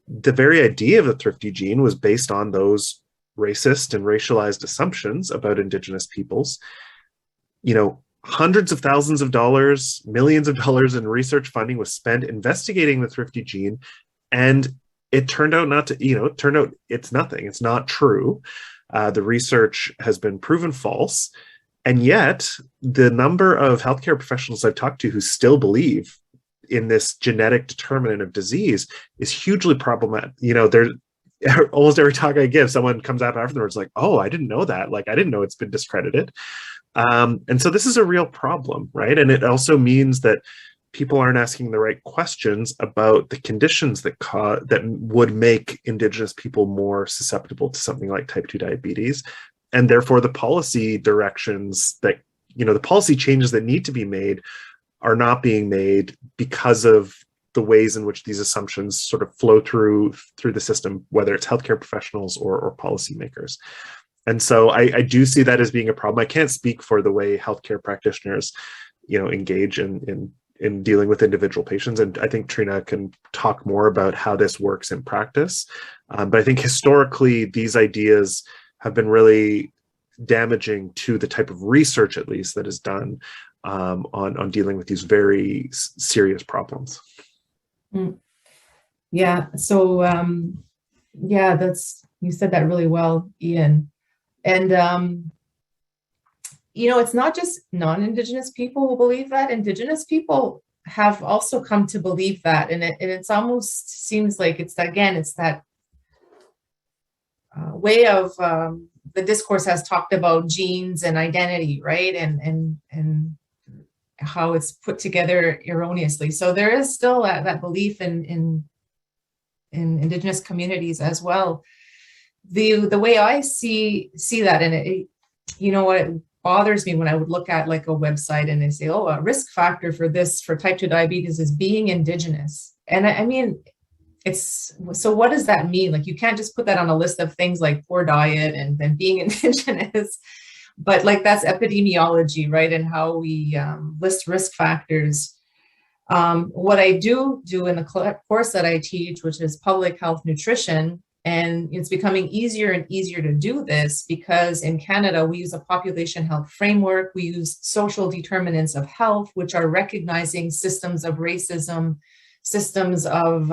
Speaker 2: the very idea of the thrifty gene was based on those racist and racialized assumptions about Indigenous peoples. You know, hundreds of thousands of dollars, millions of dollars in research funding was spent investigating the thrifty gene, and it turned out not to, it turned out it's nothing. It's not true. The research has been proven false. And yet, the number of healthcare professionals I've talked to who still believe in this genetic determinant of disease is hugely problematic. There's almost every talk I give, someone comes up afterwards like, oh, I didn't know that. Like, I didn't know it's been discredited. And so this is a real problem, right? And it also means that people aren't asking the right questions about the conditions that would make Indigenous people more susceptible to something like type 2 diabetes. And therefore the policy directions that, the policy changes that need to be made are not being made because of the ways in which these assumptions sort of flow through the system, whether it's healthcare professionals or policymakers. And so I do see that as being a problem. I can't speak for the way healthcare practitioners, engage in dealing with individual patients. And I think Trina can talk more about how this works in practice. But I think historically, these ideas have been really damaging to the type of research, at least, that is done on dealing with these very serious problems.
Speaker 3: Yeah. So, you said that really well, Ian. And, it's not just non-Indigenous people who believe that. Indigenous people have also come to believe that. And it's almost seems like it's that way of the discourse has talked about genes and identity, right? And how it's put together erroneously. So there is still that belief in Indigenous communities as well. The way I see that, and what bothers me when I would look at like a website and they say, oh, a risk factor for type 2 diabetes is being Indigenous. And I mean, so what does that mean? Like, you can't just put that on a list of things like poor diet and then being Indigenous, but like that's epidemiology, right? And how we list risk factors. What I do in the course that I teach, which is public health nutrition, and it's becoming easier and easier to do this because in Canada, we use a population health framework. We use social determinants of health, which are recognizing systems of racism, systems of,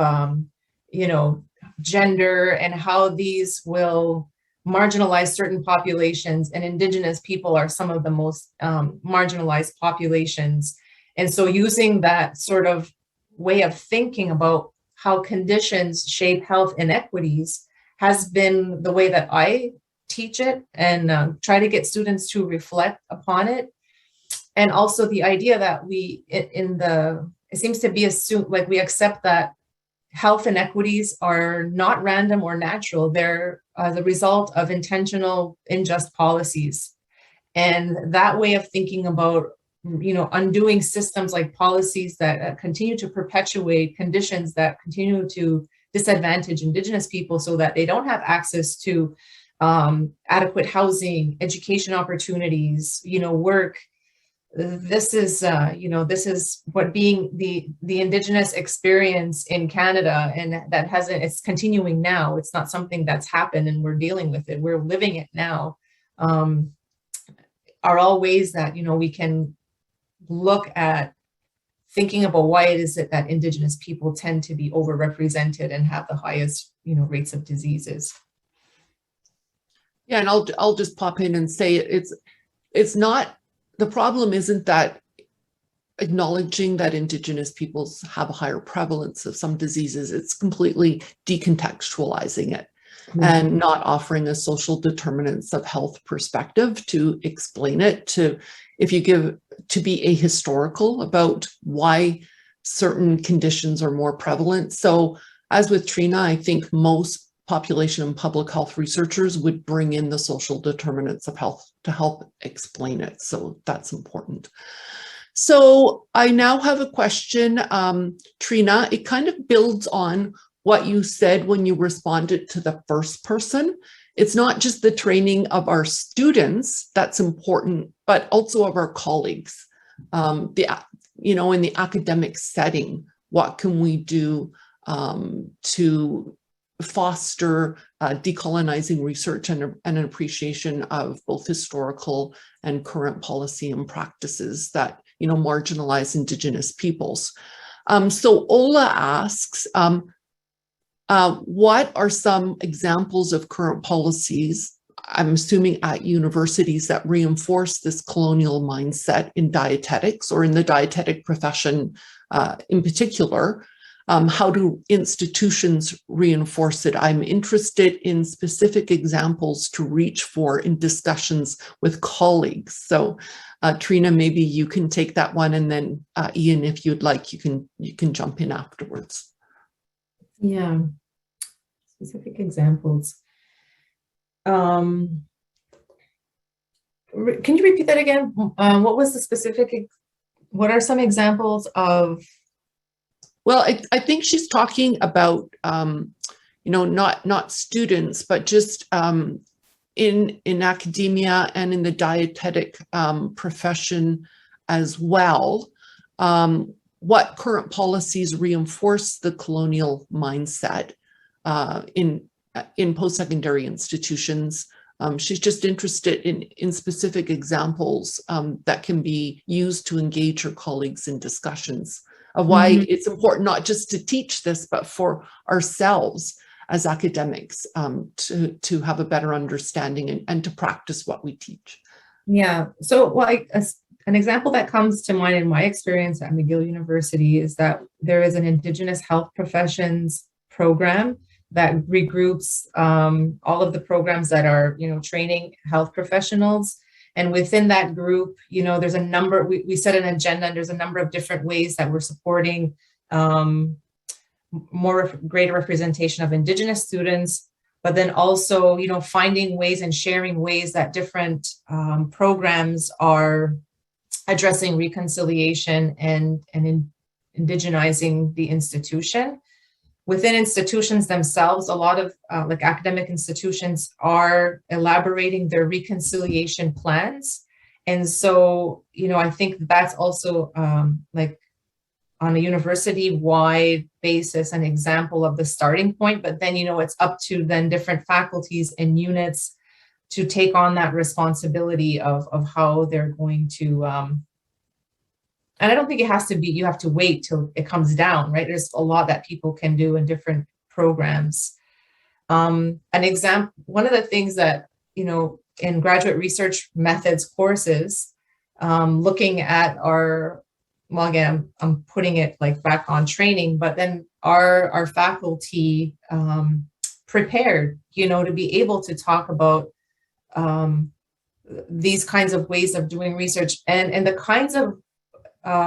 Speaker 3: gender, and how these will marginalize certain populations. And Indigenous people are some of the most marginalized populations. And so using that sort of way of thinking about how conditions shape health inequities has been the way that I teach it and try to get students to reflect upon it. And also the idea that it seems to be assumed, like we accept that health inequities are not random or natural. They're the result of intentional, unjust policies. And that way of thinking about undoing systems like policies that continue to perpetuate conditions that continue to disadvantage Indigenous people so that they don't have access to adequate housing, education opportunities, work. This is what being the Indigenous experience in Canada, and it's continuing now. It's not something that's happened and we're dealing with it. We're living it now. Are all ways that, we can look at thinking about why it is that Indigenous people tend to be overrepresented and have the highest, rates of diseases.
Speaker 1: Yeah, and I'll just pop in and say it's not, the problem isn't that acknowledging that Indigenous peoples have a higher prevalence of some diseases. It's completely decontextualizing it and not offering a social determinants of health perspective to explain it, to be ahistorical about why certain conditions are more prevalent. So as with Trina, I think most population and public health researchers would bring in the social determinants of health to help explain it. So that's important. So I now have a question, Trina. It kind of builds on what you said when you responded to the first person. It's not just the training of our students that's important, but also of our colleagues. In the academic setting, what can we do to foster decolonizing research and an appreciation of both historical and current policy and practices that marginalize Indigenous peoples. So Ola asks, what are some examples of current policies, I'm assuming at universities, that reinforce this colonial mindset in dietetics or in the dietetic profession in particular? How do institutions reinforce it? I'm interested in specific examples to reach for in discussions with colleagues. So Trina, maybe you can take that one, and then Ian, if you'd like, you can jump in afterwards.
Speaker 3: Yeah, specific examples. Can you repeat that again? What was the specific, what are some examples of?
Speaker 1: Well, I think she's talking about, not students, but just in academia and in the dietetic profession as well. What current policies reinforce the colonial mindset in post-secondary institutions? She's just interested in specific examples that can be used to engage her colleagues in discussions of why it's important not just to teach this, but for ourselves as academics to have a better understanding and to practice what we teach.
Speaker 3: Yeah, so an example that comes to mind in my experience at McGill University is that there is an Indigenous health professions program that regroups all of the programs that are, training health professionals. And within that group, there's a number, we set an agenda, and there's a number of different ways that we're supporting greater representation of Indigenous students, but then also, finding ways and sharing ways that different programs are addressing reconciliation and indigenizing the institution. Within institutions themselves, a lot of academic institutions are elaborating their reconciliation plans. And so, I think that's also on a university-wide basis, an example of the starting point, but then, it's up to then different faculties and units to take on that responsibility of how they're going to, and I don't think it has to be, you have to wait till it comes down, right? There's a lot that people can do in different programs. An example, one of the things that, in graduate research methods courses, looking at our, well, again, I'm putting it back on training, but then our faculty prepared, to be able to talk about these kinds of ways of doing research and the kinds of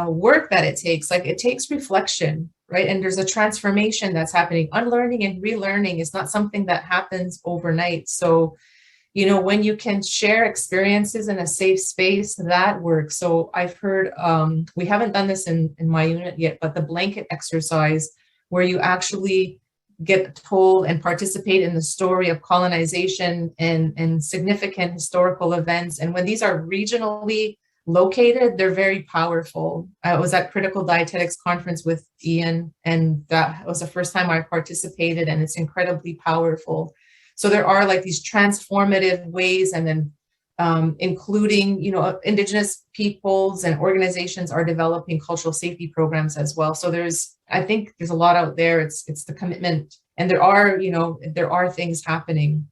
Speaker 3: work that it takes reflection, right? And there's a transformation that's happening. Unlearning and relearning is not something that happens overnight. So, when you can share experiences in a safe space, that works. So I've heard, we haven't done this in my unit yet, but the blanket exercise where you actually get told and participate in the story of colonization and significant historical events. And when these are regionally located, they're very powerful. I was at Critical Dietetics Conference with Ian, and that was the first time I participated, and it's incredibly powerful. So there are these transformative ways, and then including, Indigenous peoples and organizations are developing cultural safety programs as well. So I think there's a lot out there. It's the commitment, and there are things happening.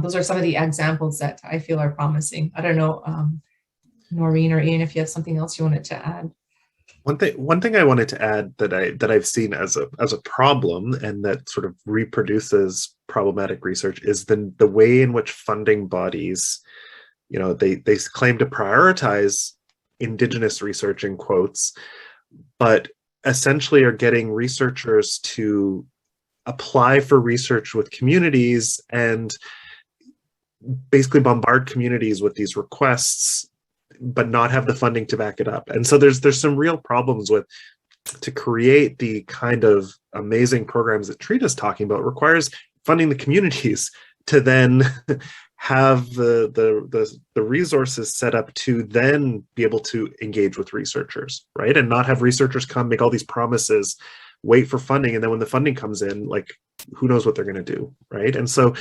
Speaker 3: Those are some of the examples that I feel are promising. I don't know, Noreen or Ian, if you have something else you wanted to add.
Speaker 2: One thing I wanted to add that I've seen as a problem, and that sort of reproduces problematic research, is the way in which funding bodies, they claim to prioritize Indigenous research in quotes, but essentially are getting researchers to apply for research with communities and basically bombard communities with these requests, but not have the funding to back it up. And so there's some real problems with, to create the kind of amazing programs that Trina's talking about requires funding the communities to then have the resources set up to then be able to engage with researchers, right? And not have researchers come make all these promises, wait for funding, and then when the funding comes in, like, who knows what they're going to do, right? And so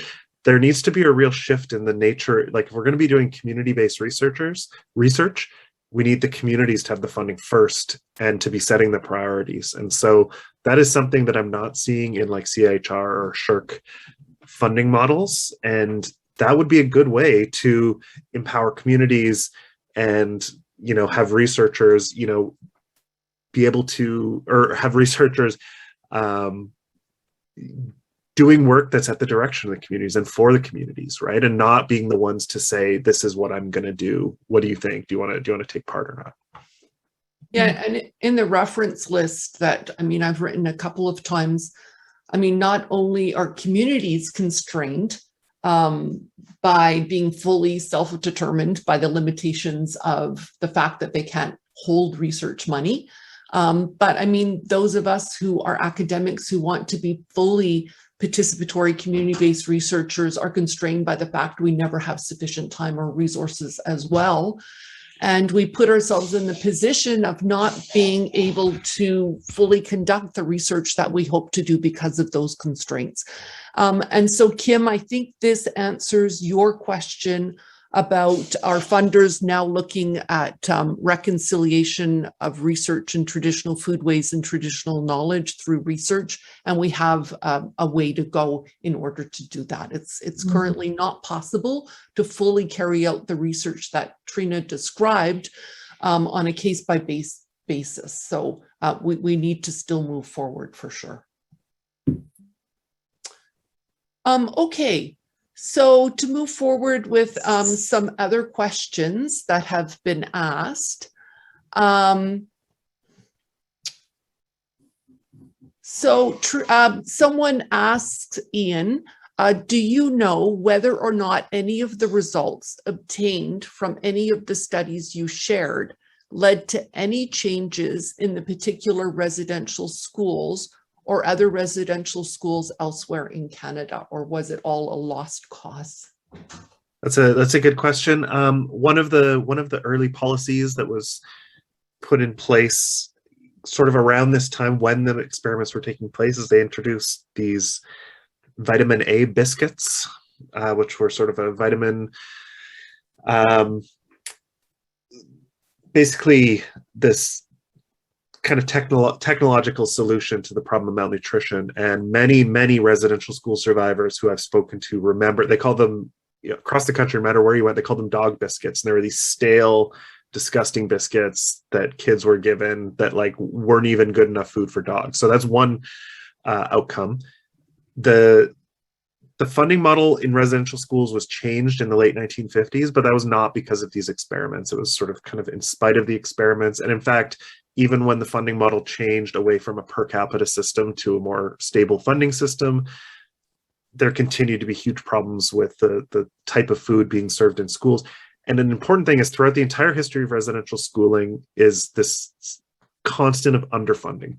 Speaker 2: there needs to be a real shift in the nature. Like, if we're going to be doing community-based research, we need the communities to have the funding first and to be setting the priorities. And so that is something that I'm not seeing in like CIHR or SSHRC funding models. And that would be a good way to empower communities and, have researchers, be able to, or have researchers doing work that's at the direction of the communities and for the communities, right? And not being the ones to say, this is what I'm going to do. What do you think? Do you want to take part or not?
Speaker 1: Yeah, and in the reference list that, I've written a couple of times, not only are communities constrained by being fully self-determined by the limitations of the fact that they can't hold research money, but those of us who are academics who want to be fully participatory community-based researchers are constrained by the fact we never have sufficient time or resources as well. And we put ourselves in the position of not being able to fully conduct the research that we hope to do because of those constraints. And so, Kim, I think this answers your question about our funders now looking at reconciliation of research in traditional foodways and traditional knowledge through research. And we have a way to go in order to do that. It's currently not possible to fully carry out the research that Trina described on a case-by-case basis. So we need to still move forward for sure. Okay. So to move forward with some other questions that have been asked. Someone asks, Ian, do you know whether or not any of the results obtained from any of the studies you shared led to any changes in the particular residential schools or other residential schools elsewhere in Canada, or was it all a lost cause?
Speaker 2: That's a good question. One of the early policies that was put in place sort of around this time when the experiments were taking place is they introduced these vitamin A biscuits, which were sort of a vitamin, basically this kind of technological solution to the problem of malnutrition. And many residential school survivors who I've spoken to remember, they call them, across the country, no matter where you went, they called them dog biscuits. And there were these stale, disgusting biscuits that kids were given that like weren't even good enough food for dogs. So that's one outcome. The funding model in residential schools was changed in the late 1950s, but that was not because of these experiments. It was sort of kind of in spite of the experiments. And in fact, even when the funding model changed away from a per capita system to a more stable funding system, there continued to be huge problems with the type of food being served in schools. And an important thing is throughout the entire history of residential schooling is this constant of underfunding.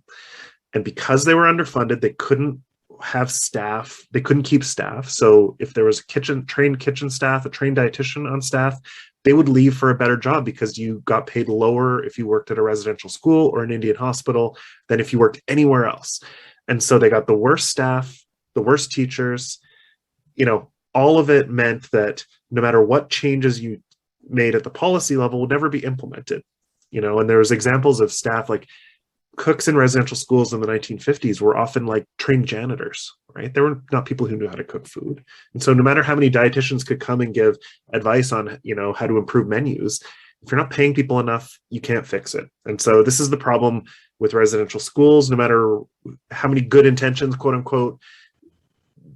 Speaker 2: And because they were underfunded, they couldn't have staff, they couldn't keep staff. So if there was a trained kitchen staff, a trained dietitian on staff, they would leave for a better job because you got paid lower if you worked at a residential school or an Indian hospital than if you worked anywhere else. And so they got the worst staff, the worst teachers, all of it meant that no matter what changes you made at the policy level, would never be implemented. And there was examples of staff like cooks in residential schools in the 1950s were often like trained janitors, right? They were not people who knew how to cook food. And so no matter how many dietitians could come and give advice on, how to improve menus, if you're not paying people enough, you can't fix it. And so this is the problem with residential schools. No matter how many good intentions, quote unquote,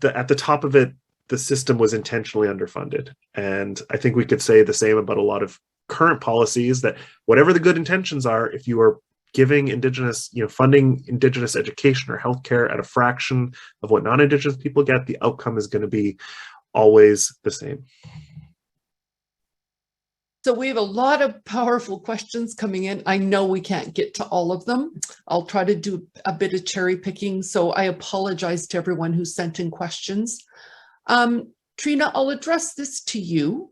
Speaker 2: at the top of it, the system was intentionally underfunded. And I think we could say the same about a lot of current policies, that whatever the good intentions are, if you are giving Indigenous, funding Indigenous education or healthcare at a fraction of what non-Indigenous people get, the outcome is going to be always the same.
Speaker 1: So we have a lot of powerful questions coming in. I know we can't get to all of them. I'll try to do a bit of cherry picking. So I apologize to everyone who sent in questions. Trina, I'll address this to you.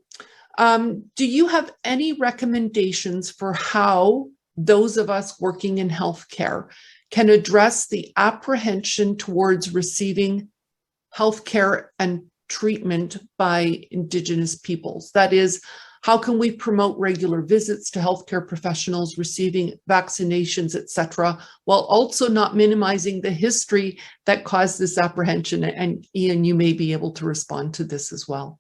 Speaker 1: Do you have any recommendations for how those of us working in healthcare can address the apprehension towards receiving healthcare and treatment by Indigenous peoples? That is, how can we promote regular visits to healthcare professionals, receiving vaccinations, et cetera, while also not minimizing the history that caused this apprehension? And Ian, you may be able to respond to this as well.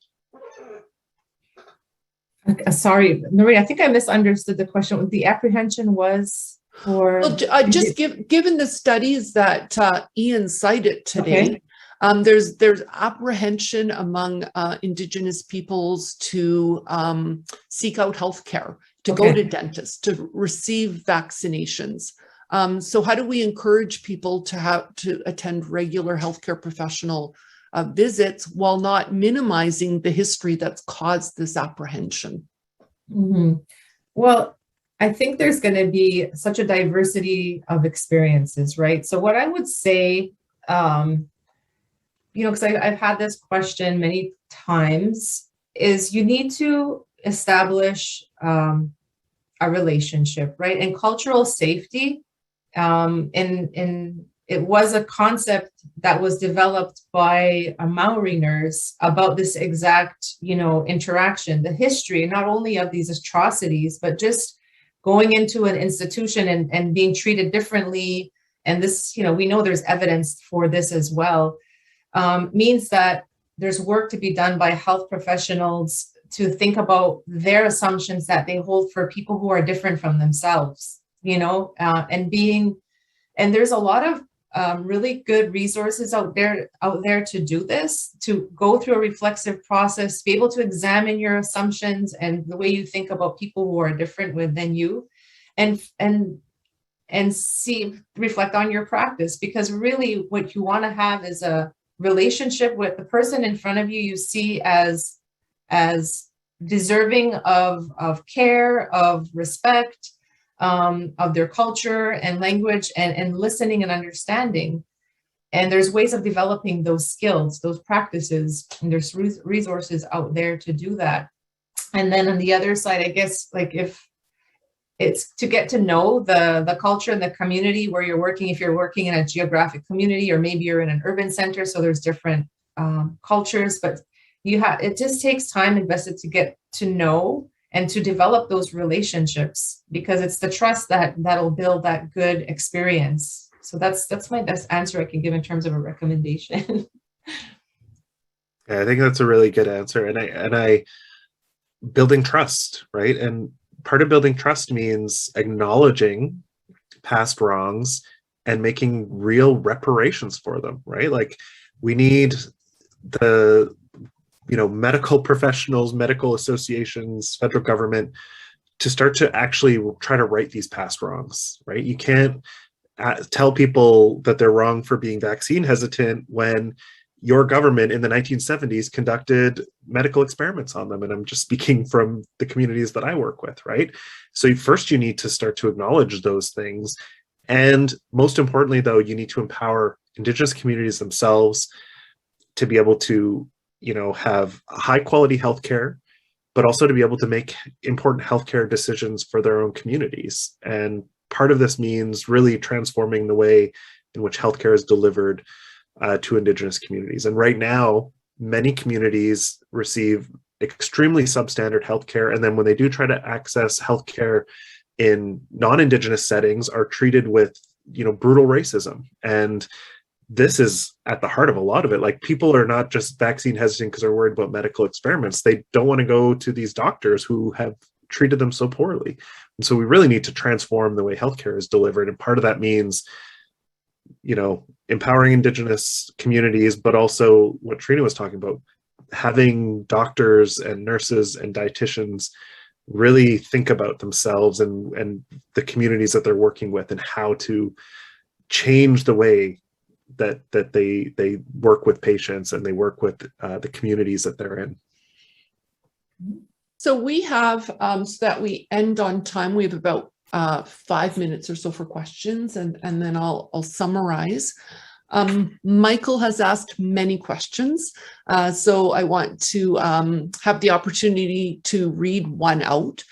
Speaker 3: Sorry, Marie, I think I misunderstood the question. The apprehension was for...
Speaker 1: Well, given the studies that Ian cited today, there's apprehension among Indigenous peoples to seek out healthcare, to go to dentists, to receive vaccinations. So how do we encourage people to attend regular healthcare professional visits while not minimizing the history that's caused this apprehension?
Speaker 3: Mm-hmm. Well, I think there's going to be such a diversity of experiences, right? So what I would say, because I've had this question many times, is you need to establish a relationship, right? And cultural safety, it was a concept that was developed by Maori-ners about this exact, interaction, the history, not only of these atrocities, but just going into an institution and being treated differently. And this, we know there's evidence for this as well, means that there's work to be done by health professionals to think about their assumptions that they hold for people who are different from themselves, and there's a lot of really good resources out there to do this, to go through a reflexive process, be able to examine your assumptions and the way you think about people who are different than you, and reflect on your practice. Because really what you want to have is a relationship with the person in front of you, you see as deserving of care, of respect, of their culture and language, and listening and understanding. And there's ways of developing those skills, those practices, and there's resources out there to do that. And then on the other side, I guess, like, if it's to get to know the culture and the community where you're working, if you're working in a geographic community, or maybe you're in an urban center, so there's different cultures, but it just takes time invested to get to know and to develop those relationships, because it's the trust that'll build that good experience. So that's my best answer I can give in terms of a recommendation.
Speaker 2: Yeah, I think that's a really good answer. And I building trust, right? And part of building trust means acknowledging past wrongs and making real reparations for them, right? Like, we need the medical professionals, medical associations, federal government to start to actually try to right these past wrongs, right? You can't tell people that they're wrong for being vaccine hesitant when your government in the 1970s conducted medical experiments on them. And I'm just speaking from the communities that I work with, right? So first you need to start to acknowledge those things. And most importantly, though, you need to empower Indigenous communities themselves to be able to have high quality healthcare, but also to be able to make important healthcare decisions for their own communities. And part of this means really transforming the way in which healthcare is delivered to Indigenous communities. And right now, many communities receive extremely substandard healthcare, and then when they do try to access healthcare in non-Indigenous settings, are treated with, brutal racism. And this is at the heart of a lot of it. Like, people are not just vaccine hesitant because they're worried about medical experiments. They don't want to go to these doctors who have treated them so poorly. And so we really need to transform the way healthcare is delivered. And part of that means, empowering Indigenous communities, but also what Trina was talking about, having doctors and nurses and dietitians really think about themselves and the communities that they're working with, and how to change the way that they work with patients and they work with the communities that they're in.
Speaker 1: So we have, so that we end on time, we have about 5 minutes or so for questions, and then I'll summarize. Michael has asked many questions, so I want to have the opportunity to read one out.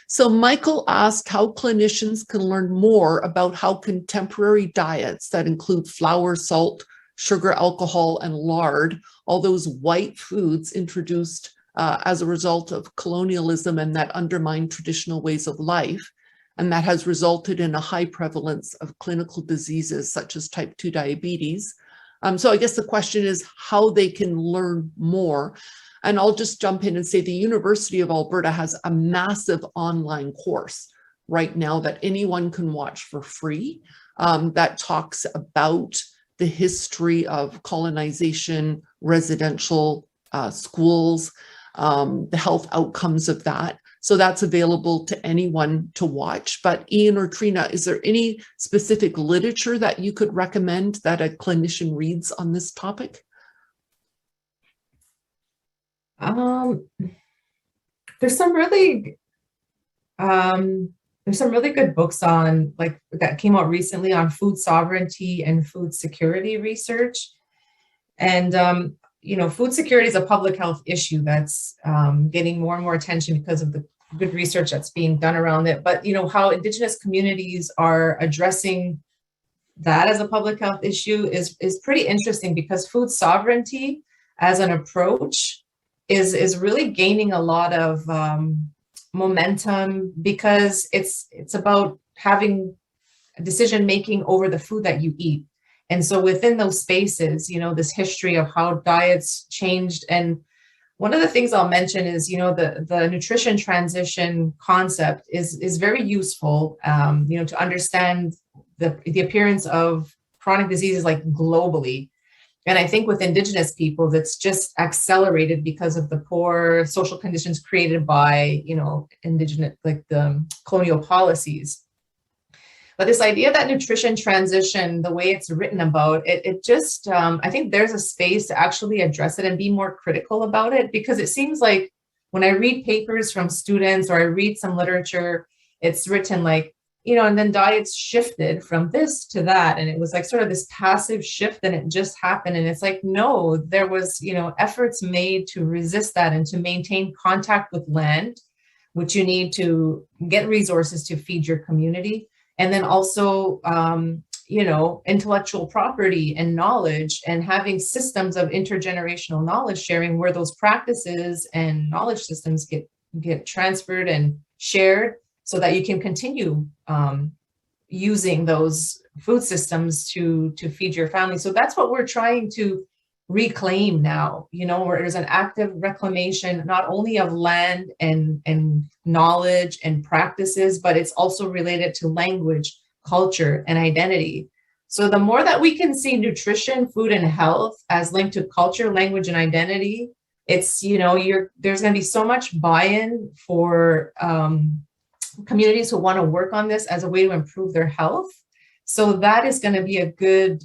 Speaker 1: So Michael asked how clinicians can learn more about how contemporary diets that include flour, salt, sugar, alcohol, and lard, all those white foods introduced as a result of colonialism and that undermine traditional ways of life, and that has resulted in a high prevalence of clinical diseases such as type 2 diabetes. So I guess the question is how they can learn more. And I'll just jump in and say the University of Alberta has a massive online course right now that anyone can watch for free, that talks about the history of colonization, residential schools, the health outcomes of that. So that's available to anyone to watch. But Ian or Trina, is there any specific literature that you could recommend that a clinician reads on this topic?
Speaker 3: There's some really good books on, like, that came out recently on food sovereignty and food security research. And food security is a public health issue that's getting more and more attention because of the good research that's being done around it. But how Indigenous communities are addressing that as a public health issue is pretty interesting, because food sovereignty as an approach is really gaining a lot of momentum, because it's about having decision making over the food that you eat. And so within those spaces, this history of how diets changed. And one of the things I'll mention is, the nutrition transition concept is very useful, to understand the appearance of chronic diseases, like, globally. And I think with Indigenous peoples, it's just accelerated because of the poor social conditions created by, Indigenous, like the colonial policies. But this idea that nutrition transition, the way it's written about, it just, I think there's a space to actually address it and be more critical about it, because it seems like when I read papers from students or I read some literature, it's written like, and then diets shifted from this to that. And it was like sort of this passive shift, and it just happened. And it's like, no, there was, efforts made to resist that and to maintain contact with land, which you need to get resources to feed your community. And then also, intellectual property and knowledge, and having systems of intergenerational knowledge sharing, where those practices and knowledge systems get transferred and shared, so that you can continue using those food systems to feed your family. So that's what we're trying to reclaim now, where there's an active reclamation, not only of land and knowledge and practices, but it's also related to language, culture, and identity. So the more that we can see nutrition, food, and health as linked to culture, language, and identity, it's, there's going to be so much buy-in for communities who want to work on this as a way to improve their health. So that is going to be a good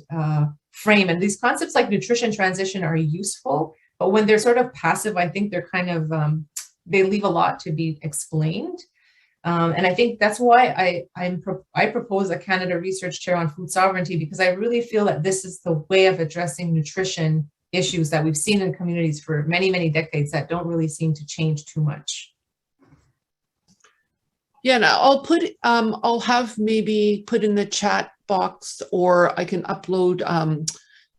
Speaker 3: frame. And these concepts like nutrition transition are useful, but when they're sort of passive, I think they're kind of, they leave a lot to be explained. And I think that's why I propose a Canada Research Chair on food sovereignty, because I really feel that this is the way of addressing nutrition issues that we've seen in communities for many, many decades that don't really seem to change too much.
Speaker 1: Yeah, and I'll have maybe put in the chat box, or I can upload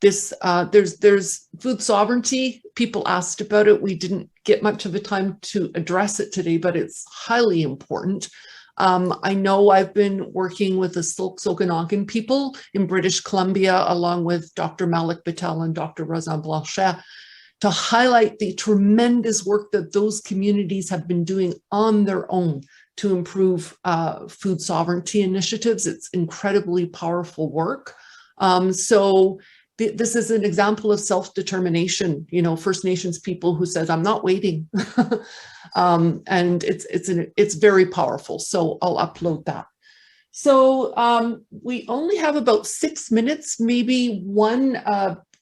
Speaker 1: there's food sovereignty. People asked about it. We didn't get much of a time to address it today, but it's highly important. I know I've been working with the Syilx Okanagan people in British Columbia, along with Dr. Malik Patel and Dr. Razan Blanchet, to highlight the tremendous work that those communities have been doing on their own to improve food sovereignty initiatives. It's incredibly powerful work. So this is an example of self-determination, First Nations people who says, I'm not waiting. And it's very powerful. So I'll upload that. So we only have about 6 minutes, maybe one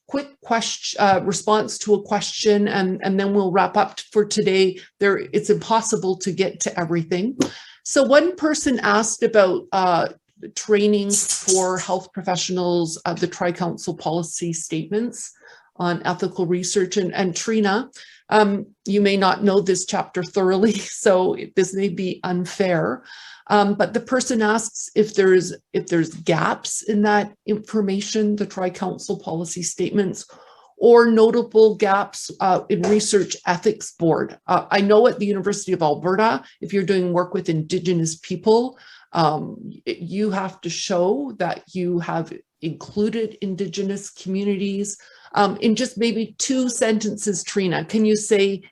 Speaker 1: quick question, response to a question, and then we'll wrap up for today. It's impossible to get to everything. So one person asked about training for health professionals, the Tri-Council policy statements on ethical research. And Trina, you may not know this chapter thoroughly, so this may be unfair. But the person asks if there's gaps in that information, the Tri-Council policy statements, or notable gaps in research ethics board. I know at the University of Alberta, if you're doing work with Indigenous people, you have to show that you have included Indigenous communities. In just maybe 2 sentences, Trina, can you say,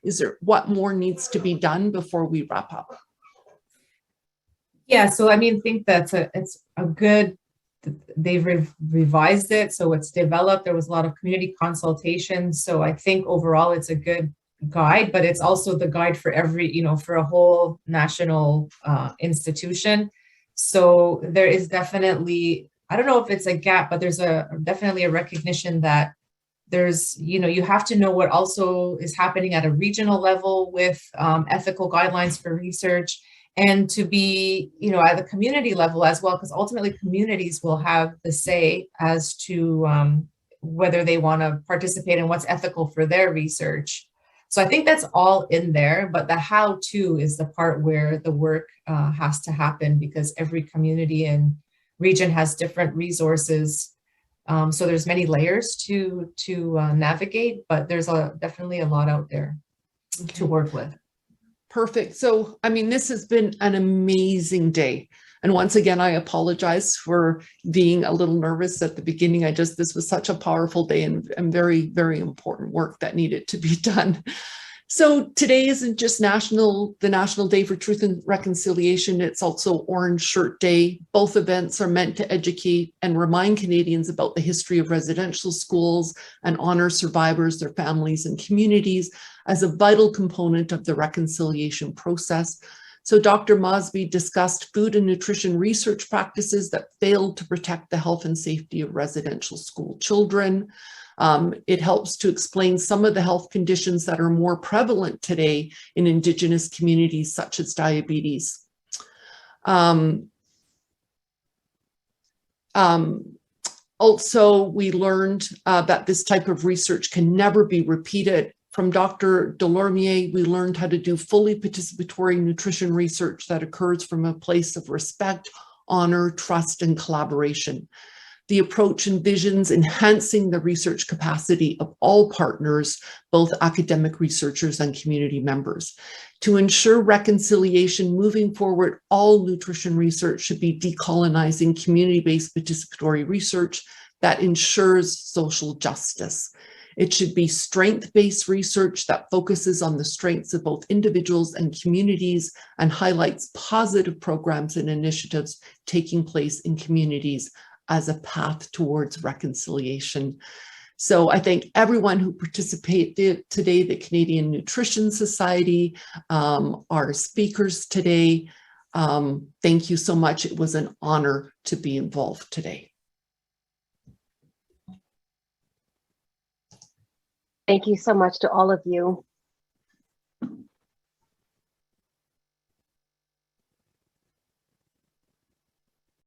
Speaker 1: what more needs to be done before we wrap up?
Speaker 3: Yeah, so I think it's a good, they've revised it, so it's developed. There was a lot of community consultation, so I think overall it's a good guide, but it's also the guide for every, for a whole national institution. So there is definitely, I don't know if it's a gap, but there's definitely a recognition that there's, you have to know what also is happening at a regional level with ethical guidelines for research, and to be, at the community level as well, because ultimately communities will have the say as to whether they want to participate in what's ethical for their research. So I think that's all in there, but the how-to is the part where the work has to happen, because every community and region has different resources. So there's many layers to navigate, but there's definitely a lot out there to work with.
Speaker 1: Perfect. So, this has been an amazing day. And once again, I apologize for being a little nervous at the beginning. This was such a powerful day and very, very important work that needed to be done. So today isn't just the National Day for Truth and Reconciliation. It's also Orange Shirt Day. Both events are meant to educate and remind Canadians about the history of residential schools and honor survivors, their families, and communities as a vital component of the reconciliation process. So Dr. Mosby discussed food and nutrition research practices that failed to protect the health and safety of residential school children. It helps to explain some of the health conditions that are more prevalent today in Indigenous communities, such as diabetes. Also, we learned that this type of research can never be repeated. From Dr. Delormier, we learned how to do fully participatory nutrition research that occurs from a place of respect, honor, trust, and collaboration. The approach envisions enhancing the research capacity of all partners, both academic researchers and community members. To ensure reconciliation moving forward, all nutrition research should be decolonizing community-based participatory research that ensures social justice. It should be strength-based research that focuses on the strengths of both individuals and communities and highlights positive programs and initiatives taking place in communities as a path towards reconciliation. So I thank everyone who participated today, the Canadian Nutrition Society, our speakers today. Thank you so much. It was an honor to be involved today.
Speaker 4: Thank you so much to all of you.